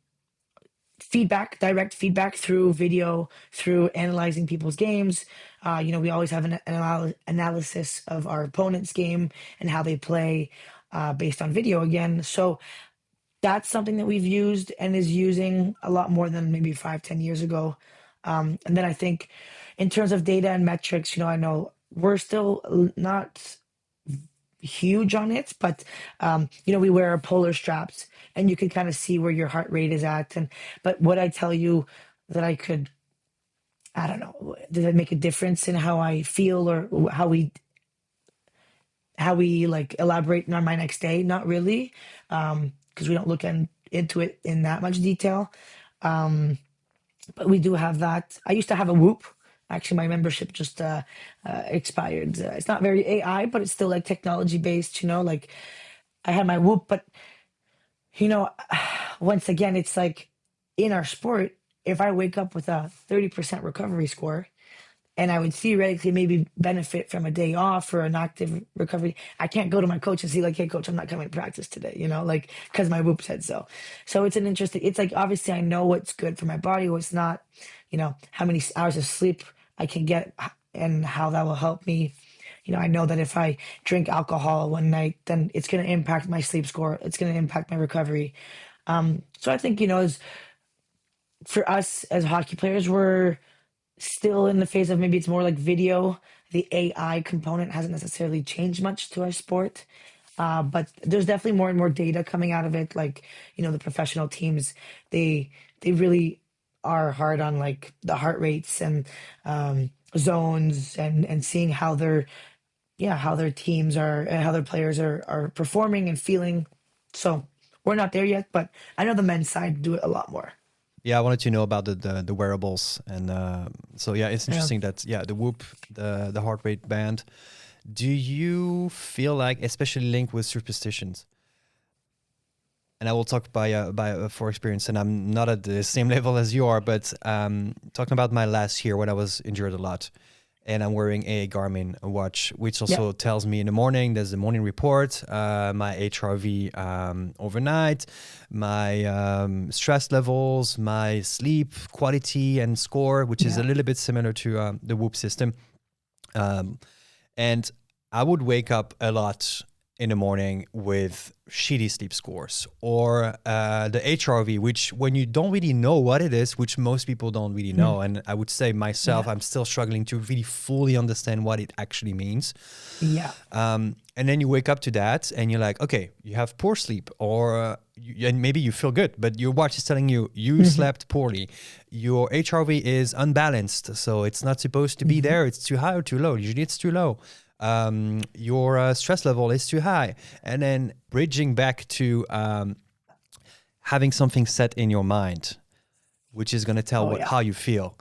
feedback, direct feedback through video, through analyzing people's games. We always have an analysis of our opponent's game and how they play based on video again. So that's something that we've used and is using a lot more than maybe 5, 10 years ago. And then I think in terms of data and metrics, I know we're still not huge on it, but we wear our polar straps and you can kind of see where your heart rate is at. And but what I tell you that I don't know, does it make a difference in how I feel or how we like elaborate on my next day? Not really, because we don't look into it in that much detail. Um, but we do have that. I used to have a Whoop. Actually, my membership just expired. It's not very AI, but it's still like technology based. Like I had my Whoop, but you know, once again, it's like in our sport, if I wake up with a 30% recovery score, and I would theoretically maybe benefit from a day off or an active recovery. I can't go to my coach and see like, hey, coach, I'm not coming to practice today, like because my whoop said so. So it's like obviously I know what's good for my body, what's not, how many hours of sleep I can get and how that will help me. I know that if I drink alcohol one night, then it's going to impact my sleep score. It's going to impact my recovery. So I think, as for us as hockey players, we're still in the phase of maybe it's more like video. The AI component hasn't necessarily changed much to our sport. But there's definitely more and more data coming out of it. Like, the professional teams, they really are hard on like the heart rates and zones and seeing how their teams are and how their players are performing and feeling. So we're not there yet, but I know the men's side do it a lot more. Yeah, I wanted to know about the wearables, and so yeah, it's Yeah. interesting that yeah, the Whoop, the heart rate band. Do you feel like, especially linked with superstitions? And I will talk by for experience, and I'm not at the same level as you are, but talking about my last year when I was injured a lot, and I'm wearing a Garmin watch, which Yeah. also tells me in the morning. There's the morning report, my HRV overnight, my stress levels, my sleep quality and score, which is a Yeah. little bit similar to the Whoop system. Um, and I would wake up a lot in the morning with shitty sleep scores, or the HRV, which when you don't really know what it is, which most people don't really Mm. know, and I would say myself, Yeah. I'm still struggling to really fully understand what it actually means. Yeah. And then you wake up to that and you're like, okay, you have poor sleep, or and maybe you feel good, but your watch is telling you you Hmm. slept poorly. Your HRV is unbalanced, so it's not supposed to be Hmm. there. It's too high or too low. Usually it's too low. Your stress level is too high. And then bridging back to having something set in your mind, which is going to tell Oh yeah. how you feel.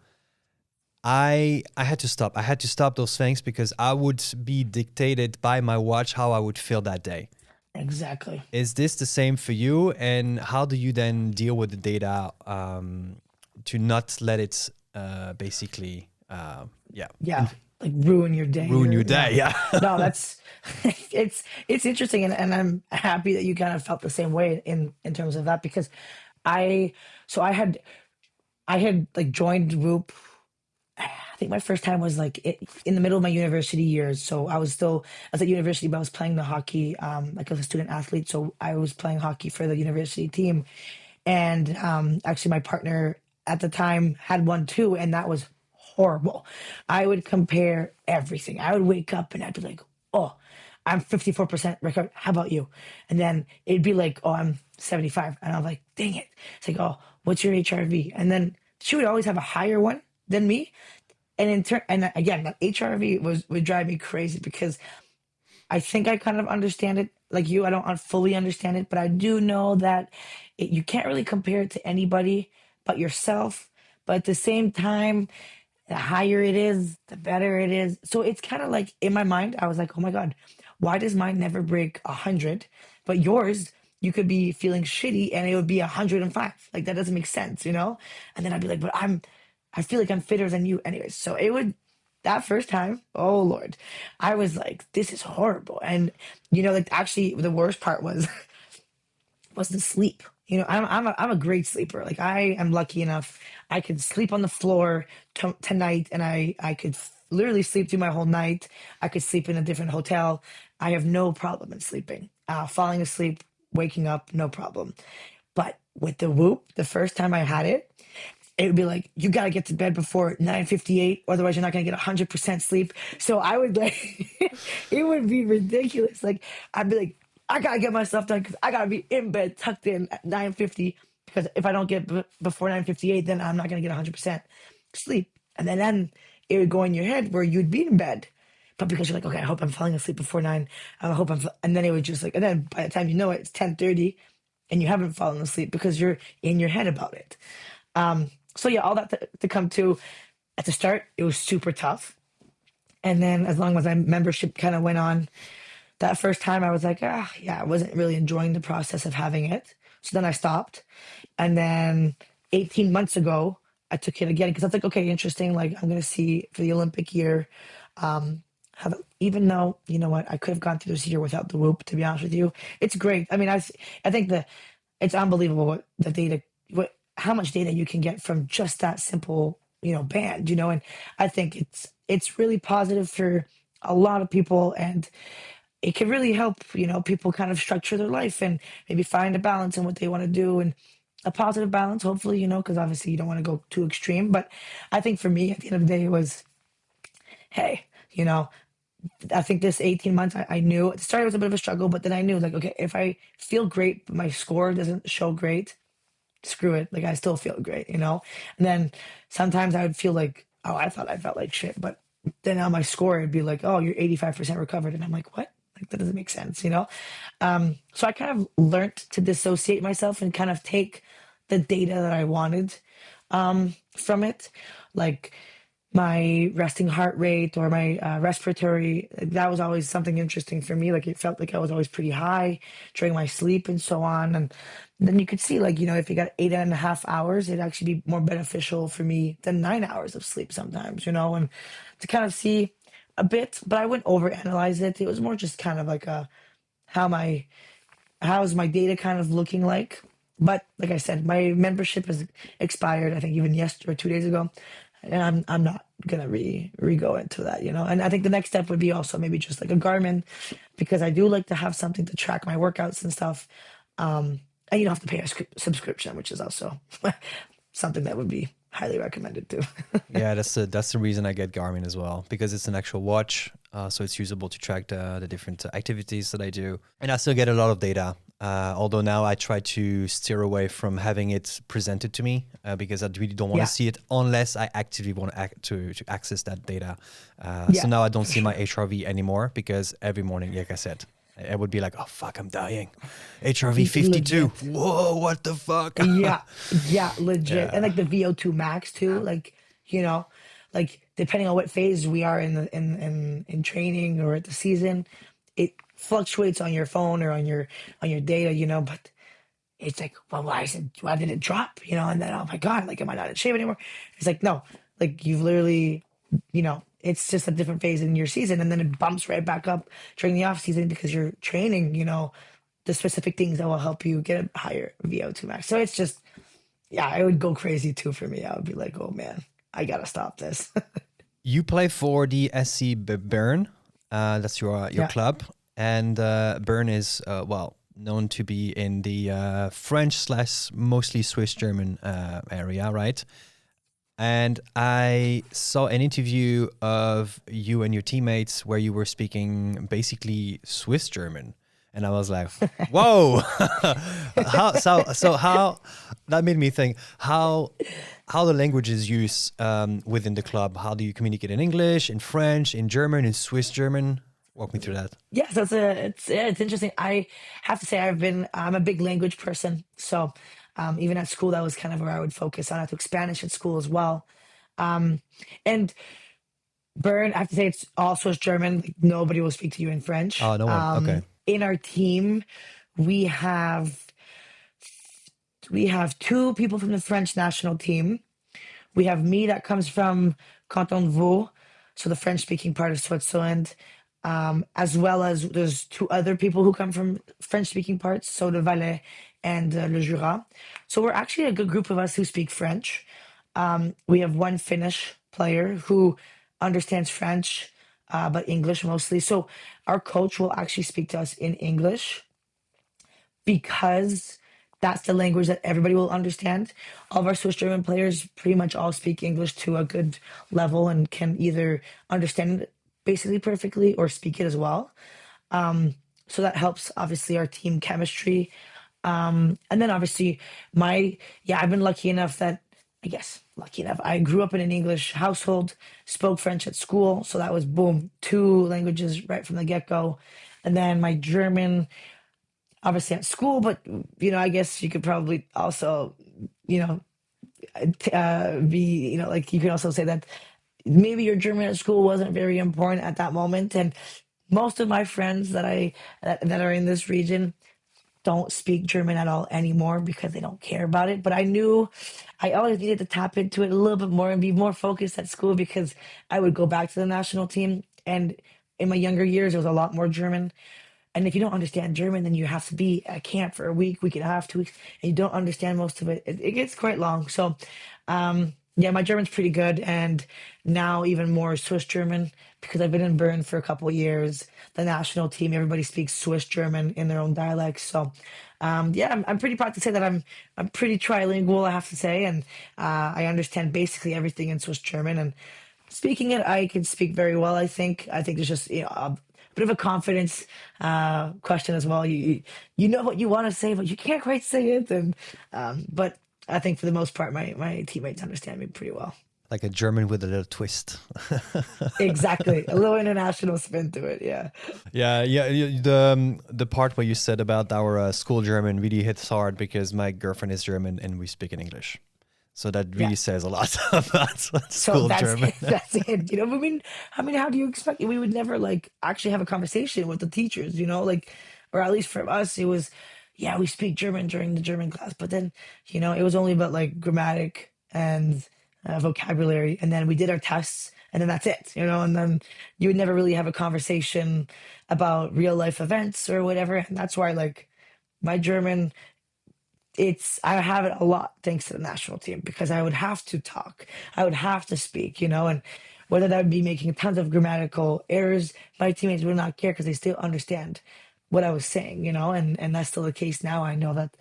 I had to stop. I had to stop those things because I would be dictated by my watch how I would feel that day. Exactly. Is this the same for you? And how do you then deal with the data to not let it basically, yeah, Yeah. Like ruin your day ruin or your yeah. day? Yeah. No, that's it's interesting, and I'm happy that you kind of felt the same way in terms of that because I so I had like joined Whoop I think my first time was like in the middle of my university years. So I was at university, but I was playing the hockey, like as a student athlete. So I was playing hockey for the university team. And actually, my partner at the time had one too, and that was horrible. I would compare everything. I would wake up and I'd be like, oh, I'm 54% recovered. How about you? And then it'd be like, oh, I'm 75. And I'm like, dang it. It's like, oh, what's your HRV? And then she would always have a higher one than me. And in turn, and again, that HRV would drive me crazy because I think I kind of understand it like you. I don't fully understand it, but I do know that you can't really compare it to anybody but yourself. But at the same time, the higher it is, the better it is. So it's kind of like in my mind, I was like, oh my God, why does mine never break 100? But yours, you could be feeling shitty and it would be 105. Like that doesn't make sense, you know? And then I'd be like, but I feel like I'm fitter than you. Anyways, so it would, that first time, oh Lord, I was like, this is horrible. And, like actually the worst part was the sleep. I'm a great sleeper. Like I am lucky enough I could sleep on the floor tonight, and I could literally sleep through my whole night. I could sleep in a different hotel. I have no problem in sleeping. Falling asleep, waking up, no problem. But with the Whoop, the first time I had it would be like, you got to get to bed before 9:58, otherwise you're not going to get 100% sleep. So I would like, it would be ridiculous. Like I'd be like, I got to get my stuff done because I got to be in bed tucked in at 9:50, because if I don't get before 9:58, then I'm not going to get 100% sleep. And then it would go in your head where you'd be in bed. But because you're like, okay, I hope I'm falling asleep before 9. I hope and then it would just like, and then by the time you know it, it's 10:30 and you haven't fallen asleep because you're in your head about it. So yeah, all that to come to, at the start, it was super tough. And then as long as my membership kind of went on, that first time I was like, yeah, I wasn't really enjoying the process of having it. So then I stopped. And then 18 months ago, I took it again because I was like, okay, interesting. Like I'm going to see for the Olympic year, even though, you know what, I could have gone through this year without the Whoop, to be honest with you. It's great. I mean, I think that it's unbelievable what the data, how much data you can get from just that simple, band, and I think it's really positive for a lot of people, and it can really help, people kind of structure their life and maybe find a balance in what they want to do, and a positive balance, hopefully, because obviously you don't want to go too extreme. But I think for me, at the end of the day, it was, hey, I think this 18 months, I knew at the start it was a bit of a struggle, but then I knew like, okay, if I feel great, but my score doesn't show great, screw it. Like I still feel great. And then sometimes I would feel like, oh, I thought I felt like shit, but then on my score it'd be like, oh, you're 85% recovered, and I'm like, what? Like that doesn't make sense. So I kind of learned to dissociate myself and kind of take the data that I wanted from it, like my resting heart rate or my respiratory. That was always something interesting for me. Like it felt like I was always pretty high during my sleep and so on. And then you could see, like, if you got 8.5 hours, it'd actually be more beneficial for me than 9 hours of sleep sometimes. And to kind of see a bit, but I wouldn't overanalyze it. It was more just kind of like how's my data kind of looking like. But like I said, my membership has expired, I think even yesterday or 2 days ago. And I'm not gonna re-go into that. And I think the next step would be also maybe just like a Garmin, because I do like to have something to track my workouts and stuff. And you don't have to pay a subscription, which is also something that would be highly recommended too. Yeah, that's the reason I get Garmin as well, because it's an actual watch, so it's usable to track the different activities that I do, and I still get a lot of data. Although now I try to steer away from having it presented to me, because I really don't want to see it unless I actively want to access that data. So now I don't see my HRV anymore, because every morning, like I said, I would be like, oh fuck, I'm dying. HRV 52. Legit. Whoa, what the fuck? Yeah, legit. Yeah. And like the VO2 max too, like, like depending on what phase we are in training or at the season, it fluctuates on your phone or on your data, but it's like, well, why did it drop? And then, oh my God, like, am I not in shape anymore? It's like, no, like you've literally, it's just a different phase in your season. And then it bumps right back up during the off season because you're training, the specific things that will help you get a higher VO2 max. So it's just, yeah, it would go crazy too for me. I would be like, oh man, I gotta stop this. You play for the SC Bern. That's your Yeah. club, and Bern is well known to be in the French slash mostly Swiss German area, right? And I saw an interview of you and your teammates where you were speaking basically Swiss German. And I was like, whoa. How that made me think how the language is used within the club. How do you communicate in English, in French, in German, in Swiss German? Walk me through that. Yeah, so it's interesting. I have to say I'm a big language person. So even at school, that was kind of where I would focus on. I took Spanish at school as well. And Bern, I have to say it's all Swiss German. Like, nobody will speak to you in French. Oh, no one. Okay. In our team, we have we have two people from the French national team. We have me that comes from Canton de Vaud, so the French-speaking part of Switzerland, as well as there's two other people who come from French-speaking parts, so the Valais and Le Jura. So we're actually a good group of us who speak French. We have one Finnish player who understands French, but English mostly. So our coach will actually speak to us in English because that's the language that everybody will understand. All of our Swiss German players pretty much all speak English to a good level and can either understand it basically perfectly or speak it as well. So that helps obviously our team chemistry. And then obviously I've been lucky enough that I guess lucky enough I grew up in an English household, spoke French at school, so that was boom, two languages right from the get-go. And then my German obviously at school, but I guess you could probably also, you know, be, like you can also say that maybe your German at school wasn't very important at that moment. And most of my friends that are in this region don't speak German at all anymore because they don't care about it. But I knew I always needed to tap into it a little bit more and be more focused at school because I would go back to the national team. And in my younger years, it was a lot more German. And if you don't understand German, then you have to be at camp for a week, week and a half, 2 weeks, and you don't understand most of it. It gets quite long. So, yeah, my German's pretty good, and now even more Swiss German because I've been in Bern for a couple of years. The national team, everybody speaks Swiss German in their own dialects. So, yeah, I'm pretty proud to say that I'm pretty trilingual, I have to say, and I understand basically everything in Swiss German. And speaking it, I can speak very well. I think there's just a bit of a confidence question as well. You know what you want to say, but you can't quite say it. And but I think for the most part, my teammates understand me pretty well. Like a German with a little twist. Exactly, a little international spin to it. Yeah. Yeah, yeah. The part where you said about our school German really hits hard because my girlfriend is German and we speak in English. So that Yeah. really says a lot about So school that's German. it. That's it. I mean, how do you expect we would never like actually have a conversation with the teachers? Like, or at least for us, it was, yeah, we speak German during the German class, but then, it was only about like grammatic and vocabulary, and then we did our tests, and then that's it. And then you would never really have a conversation about real life events or whatever, and that's why like my German I have it a lot thanks to the national team because I would have to talk, I would have to speak, and whether that would be making tons of grammatical errors, my teammates would not care because they still understand what I was saying, and that's still the case now. I know that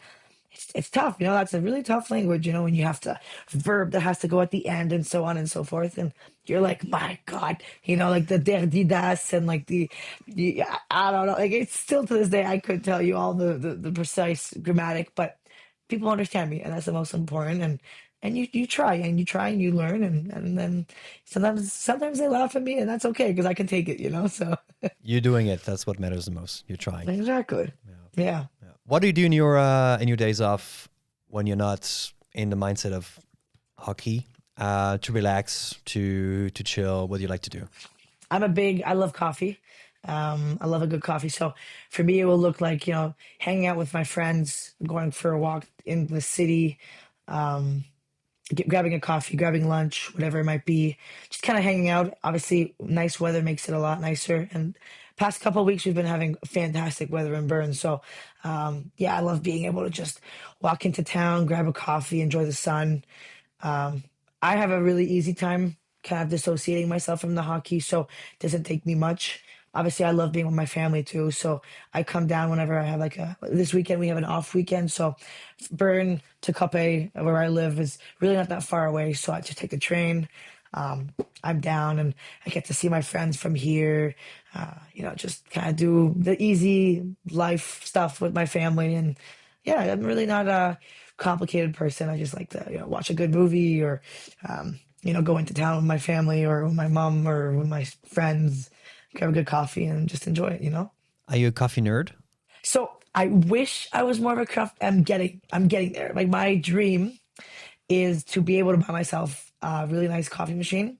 it's tough, that's a really tough language, when you have to verb that has to go at the end and so on and so forth, and you're like, my God, like the der, die, das, and like I don't know, like it's still to this day I could tell you all the precise grammatic, but people understand me, and that's the most important. And you try and you try and you learn, and then sometimes they laugh at me, and that's okay because I can take it, so You're doing it. That's what matters the most. You're trying. exactly. Yeah. Yeah. What do you do in your days off when you're not in the mindset of hockey? To relax, to chill. What do you like to do? I love coffee. I love a good coffee. So for me, it will look like, hanging out with my friends, going for a walk in the city, grabbing a coffee, grabbing lunch, whatever it might be, just kind of hanging out. Obviously, nice weather makes it a lot nicer. And past couple of weeks, we've been having fantastic weather in Bern. So, yeah, I love being able to just walk into town, grab a coffee, enjoy the sun. I have a really easy time kind of dissociating myself from the hockey. So it doesn't take me much. Obviously, I love being with my family too. So I come down whenever I have like this weekend, we have an off weekend. So Bern to Capé, where I live, is really not that far away. So I just take the train. I'm down and I get to see my friends from here, just kind of do the easy life stuff with my family. And yeah, I'm really not a complicated person. I just like to, watch a good movie or, go into town with my family or with my mom or with my friends, grab a good coffee and just enjoy it. Are you a coffee nerd? So I wish I was more of a craft. I'm getting there. Like my dream is to be able to buy myself a really nice coffee machine,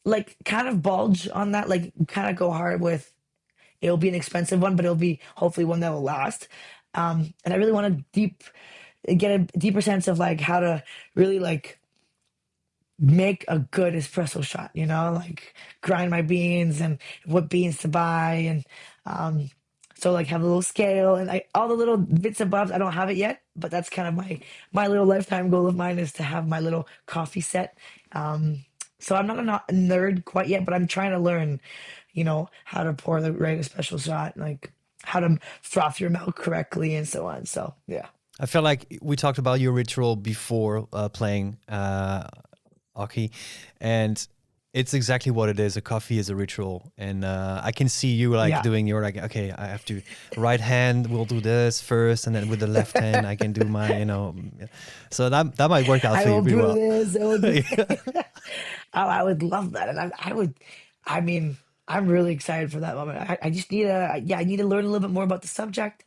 like kind of bulge on that, like kind of go hard with it'll be an expensive one, but it'll be hopefully one that will last. And I really want to get a deeper sense of like how to really like make a good espresso shot, like grind my beans and what beans to buy. And so like have a little scale and all the little bits and bobs. I don't have it yet, but that's kind of my little lifetime goal of mine is to have my little coffee set. So I'm not a nerd quite yet, but I'm trying to learn, how to pour the right espresso shot, like how to froth your milk correctly and so on. So yeah. I feel like we talked about your ritual before playing hockey, and it's exactly what it is. A coffee is a ritual, and I can see you like Yeah. doing your like. Okay, I have to right hand will do this first, and then with the left hand I can do my. So that might work out I for you will pretty do well. this. I will do Oh, I would love that. And I mean, I'm really excited for that moment. I just need I need to learn a little bit more about the subject.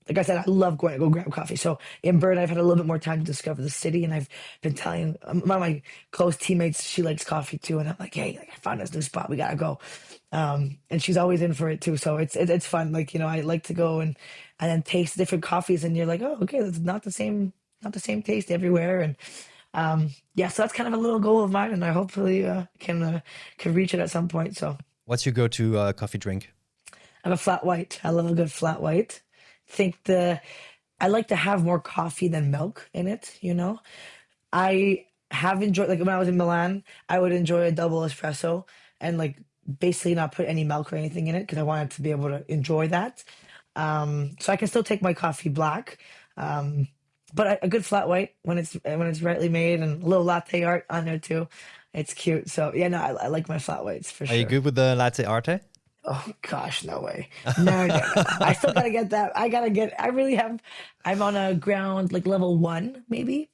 Like I said, I love going to go grab coffee. So in Bern, I've had a little bit more time to discover the city, and I've been telling one of my close teammates she likes coffee too, and I'm like, hey, like, I found this new spot, we gotta go. And she's always in for it too, so it's fun. Like I like to go and then taste different coffees, and you're like, oh, okay, it's not the same taste everywhere, and yeah, so that's kind of a little goal of mine, and I hopefully can reach it at some point. So What's your go-to coffee drink? I'm a flat white. I love a good flat white. Think I like to have more coffee than milk in it. I have enjoyed like when I was in Milan, I would enjoy a double espresso and like basically not put any milk or anything in it because I wanted to be able to enjoy that. So I can still take my coffee black. But a good flat white when it's rightly made and a little latte art on there too. It's cute. So yeah, no, I like my flat whites for Are you sure. good with the latte arte? Oh gosh, no way. No, no, no. I still gotta get that. I really have, I'm on a ground like level one maybe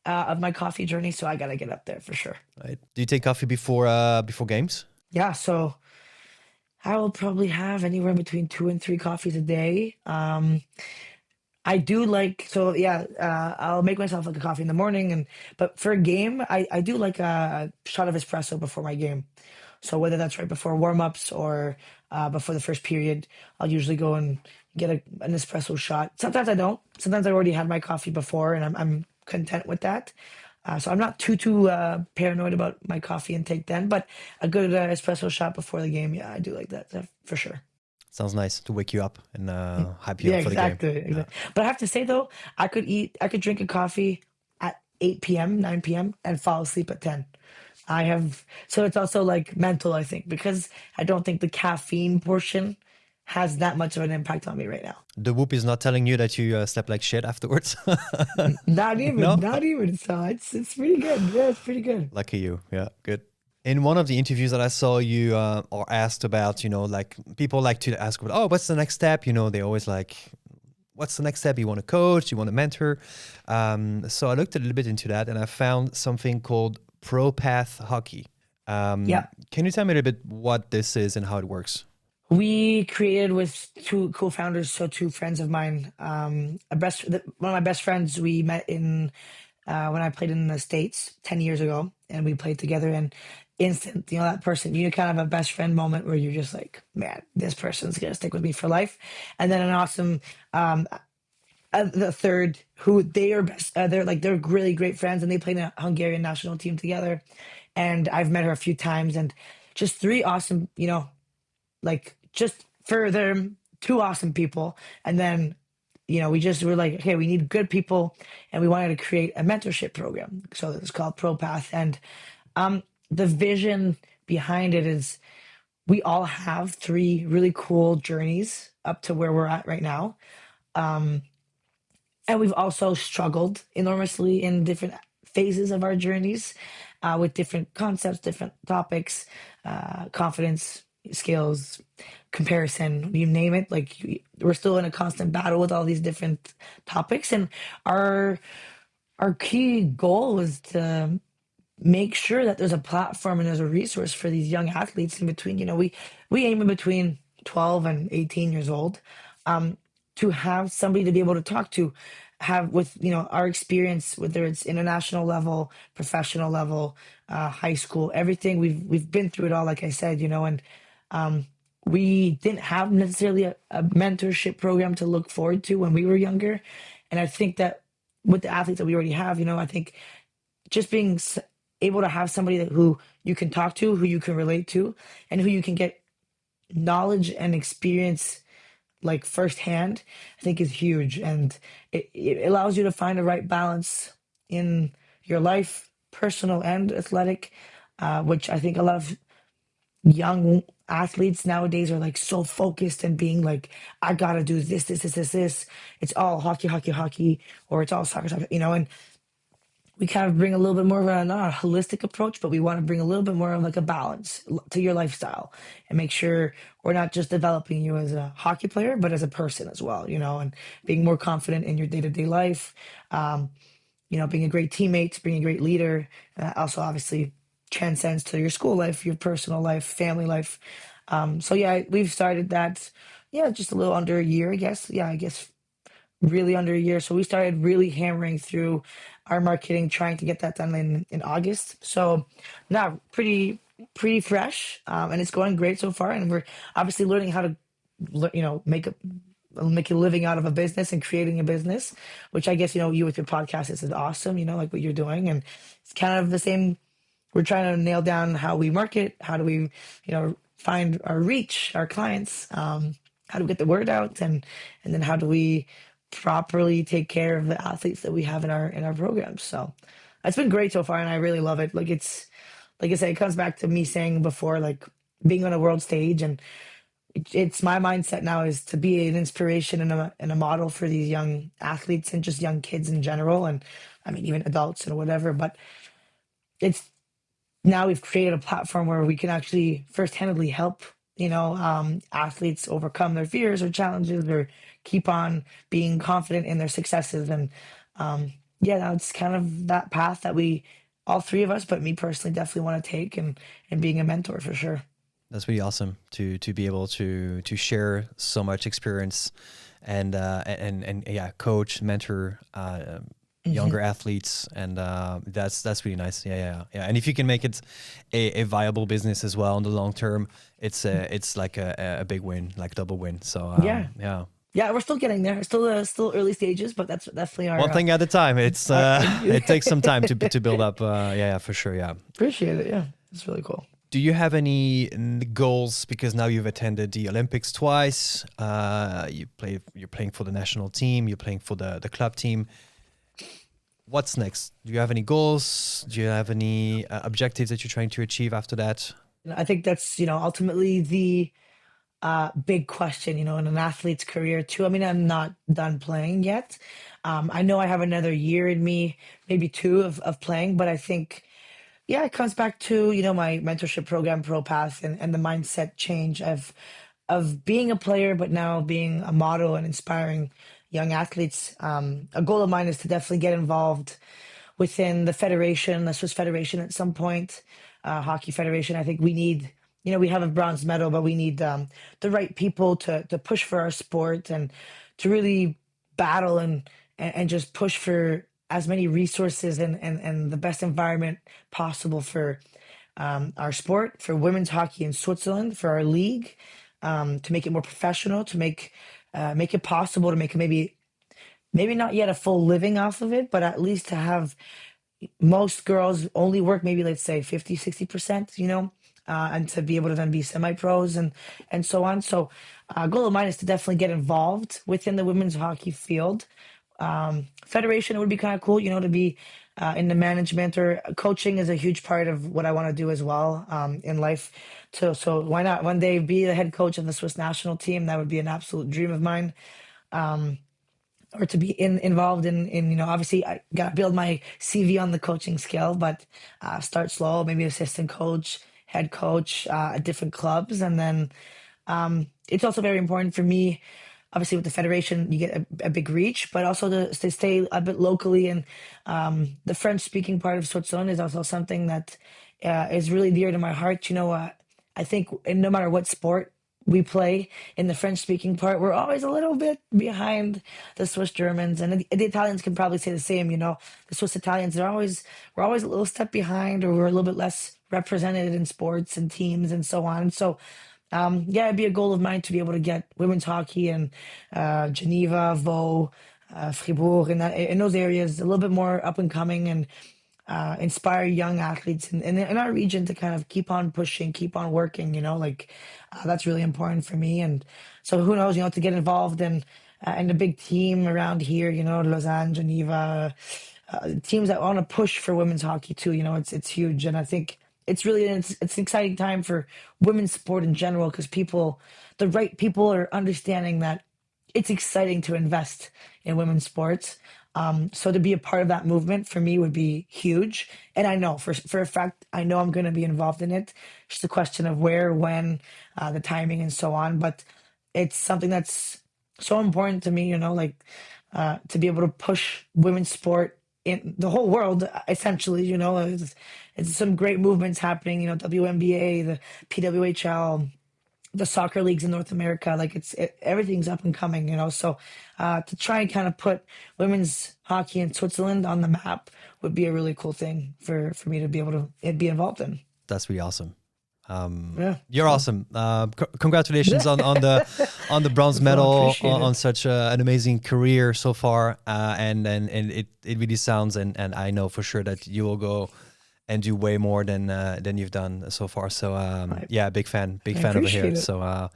of my coffee journey. So I gotta get up there for sure. Right. Do you take coffee before games? Yeah. So I will probably have anywhere between 2 and 3 coffees a day. I do like, so yeah, I'll make myself like a coffee in the morning but for a game, I do like a shot of espresso before my game. So whether that's right before warm-ups or before the first period, I'll usually go and get an espresso shot. Sometimes I don't. Sometimes I already had my coffee before, and I'm content with that. So I'm not too paranoid about my coffee intake then. But a good espresso shot before the game, yeah, I do like that for sure. Sounds nice to wake you up and hype you Yeah, up for the game. exactly, Yeah. exactly. But I have to say though, I could drink a coffee at 8 p.m., 9 p.m. and fall asleep at 10. So it's also like mental, I think, because I don't think the caffeine portion has that much of an impact on me right now. The whoop is not telling you that you slept like shit afterwards. Not even, No? not even. So it's pretty good. Yeah, it's pretty good. Lucky you. Yeah, good. In one of the interviews that I saw, you are asked about, like people like to ask about, oh, what's the next step? They always like, what's the next step? You want to coach? You want to mentor? So I looked a little bit into that and I found something called Pro Path Hockey. Yeah. Can you tell me a little bit what this is and how it works? We created with two co-founders, so two friends of mine. One of my best friends we met in when I played in the States 10 years ago, and we played together. And instant, that person, you kind of have a best friend moment where you're just like, man, this person's gonna stick with me for life. And then an awesome the third who they are best they're really great friends and they play in a Hungarian national team together, and I've met her a few times, and just three awesome, like just for them, two awesome people. And then we just were like, okay, we need good people, and we wanted to create a mentorship program, so it's called ProPath. And The vision behind it is we all have three really cool journeys up to where we're at right now. Um, and we've also struggled enormously in different phases of our journeys with different concepts, different topics, confidence, skills, comparison, you name it. Like we're still in a constant battle with all these different topics, and our our key goal is to make sure that there's a platform and there's a resource for these young athletes in between. We aim in between 12 and 18 years old, um, to have somebody to be able to talk to, have with our experience, whether it's international level, professional level, high school, everything. We've been through it all, like I said, and um, we didn't have necessarily a mentorship program to look forward to when we were younger, and I think that with the athletes that we already have, I think just being able to have somebody who you can talk to, who you can relate to, and who you can get knowledge and experience like firsthand, I think is huge. And it allows you to find the right balance in your life, personal and athletic, which I think a lot of young athletes nowadays are like so focused and being like, I gotta do this. It's all hockey, hockey, hockey, or it's all soccer, soccer, and we kind of bring a little bit more of a not a holistic approach, but we want to bring a little bit more of like a balance to your lifestyle and make sure we're not just developing you as a hockey player, but as a person as well, and being more confident in your day-to-day life, um, being a great teammate, being a great leader, also obviously transcends to your school life, your personal life, family life. So yeah, we've started that, yeah, just a little under a year, I guess. Yeah, I guess really under a year. So we started really hammering through our marketing, trying to get that done in August. So now pretty fresh, and it's going great so far. And we're obviously learning how to, make a living out of a business and creating a business, which I guess you with your podcast this is awesome. Like what you're doing, and it's kind of the same. We're trying to nail down how we market, how do we, find our reach, our clients, how do we get the word out, and then how do we properly take care of the athletes that we have in our programs. So it's been great so far, and I really love it. Like it's like I said, it comes back to me saying before, like being on a world stage, and it's my mindset now is to be an inspiration and a model for these young athletes and just young kids in general, and I mean even adults and whatever. But it's now we've created a platform where we can actually first-handedly help athletes overcome their fears or challenges or keep on being confident in their successes. And yeah, that's kind of that path that we all three of us, but me personally, definitely want to take, and being a mentor for sure. That's really awesome to be able to share so much experience and yeah, coach, mentor younger athletes, and that's really nice. Yeah. And if you can make it a viable business as well in the long term, it's like a big win, like double win. So Yeah. yeah. Yeah, we're still getting there. Still early stages, but that's definitely our One thing at a time. It's it takes some time to build up. Yeah, for sure. Yeah. appreciate it. Yeah, it's really cool. Do you have any goals? Because now you've attended the Olympics twice. You're playing for the national team. You're playing for the club team. What's next? Do you have any goals? Do you have any objectives that you're trying to achieve after that? I think that's ultimately the big question, in an athlete's career too. I mean, I'm not done playing yet. I know I have another year in me, maybe two of playing, but I think, yeah, it comes back to, my mentorship program, Pro Path, and the mindset change of being a player, but now being a model and inspiring young athletes. A goal of mine is to definitely get involved within the federation, the Swiss Federation at some point, Hockey Federation. I think we need, we have a bronze medal, but we need the right people to push for our sport and to really battle and just push for as many resources and the best environment possible for our sport, for women's hockey in Switzerland, for our league, to make it more professional, to make it possible to make maybe not yet a full living off of it, but at least to have most girls only work maybe let's say 50-60%, and to be able to then be semi-pros and so on. So goal of mine is to definitely get involved within the women's hockey field. Federation, it would be kind of cool, to be in the management or coaching is a huge part of what I want to do as well in life. So why not one day be the head coach of the Swiss national team? That would be an absolute dream of mine. Or to be involved in obviously I got to build my CV on the coaching scale, but start slow, maybe assistant coach, head coach at different clubs, and then it's also very important for me. Obviously, with the federation, you get a big reach, but also to stay a bit locally. And the French-speaking part of Switzerland is also something that is really dear to my heart. I think no matter what sport we play in the French-speaking part, we're always a little bit behind the Swiss Germans, and the Italians can probably say the same. The Swiss Italians, we're always a little step behind, or we're a little bit less represented in sports and teams and so on. So yeah, it'd be a goal of mine to be able to get women's hockey in Geneva, Vaud, Fribourg, and in those areas a little bit more up and coming, and inspire young athletes in our region to kind of keep on pushing, keep on working. That's really important for me. And so who knows, to get involved in the big team around here, Lausanne, Geneva, teams that want to push for women's hockey too. It's huge, and I think it's an exciting time for women's sport in general, because the right people are understanding that it's exciting to invest in women's sports. So to be a part of that movement for me would be huge. And I know for a fact, I know I'm going to be involved in it. Just a question of where, when, the timing and so on. But it's something that's so important to me, to be able to push women's sport in the whole world, essentially. It's some great movements happening, WNBA, the PWHL, the soccer leagues in North America. Everything's up and coming, so to try and kind of put women's hockey in Switzerland on the map would be a really cool thing for me to be able to be involved in. That's really awesome. Yeah, You're awesome. Congratulations on the bronze medal, on such an amazing career so far. And it really sounds, and I know for sure that you will go and do way more than you've done so far. So yeah, big fan over here. It. So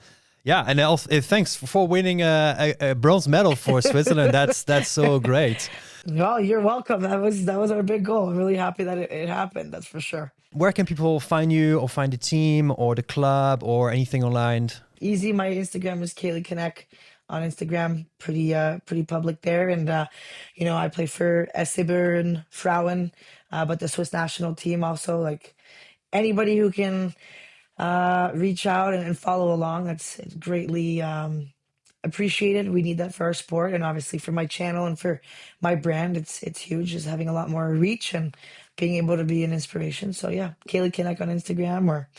yeah, and also, thanks for winning a bronze medal for Switzerland. That's so great. Well, you're welcome. That was our big goal. I'm really happy that it happened. That's for sure. Where can people find you, or find the team, or the club, or anything online? Easy. My Instagram is Kaleigh Quennec on Instagram. Pretty public there. And I play for SC Bern Frauen, but the Swiss national team also. Anybody who can reach out and follow along, it's greatly appreciated. We need that for our sport, and obviously for my channel and for my brand. It's huge, just having a lot more reach and being able to be an inspiration. So yeah, Kaleigh Quennec on Instagram, or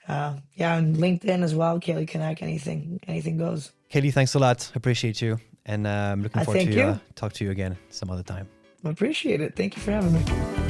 on LinkedIn as well. Kaleigh Quennec, anything goes. Kaleigh, thanks a lot. Appreciate you, and I'm looking forward to talk to you again some other time. Appreciate it. Thank you for having me.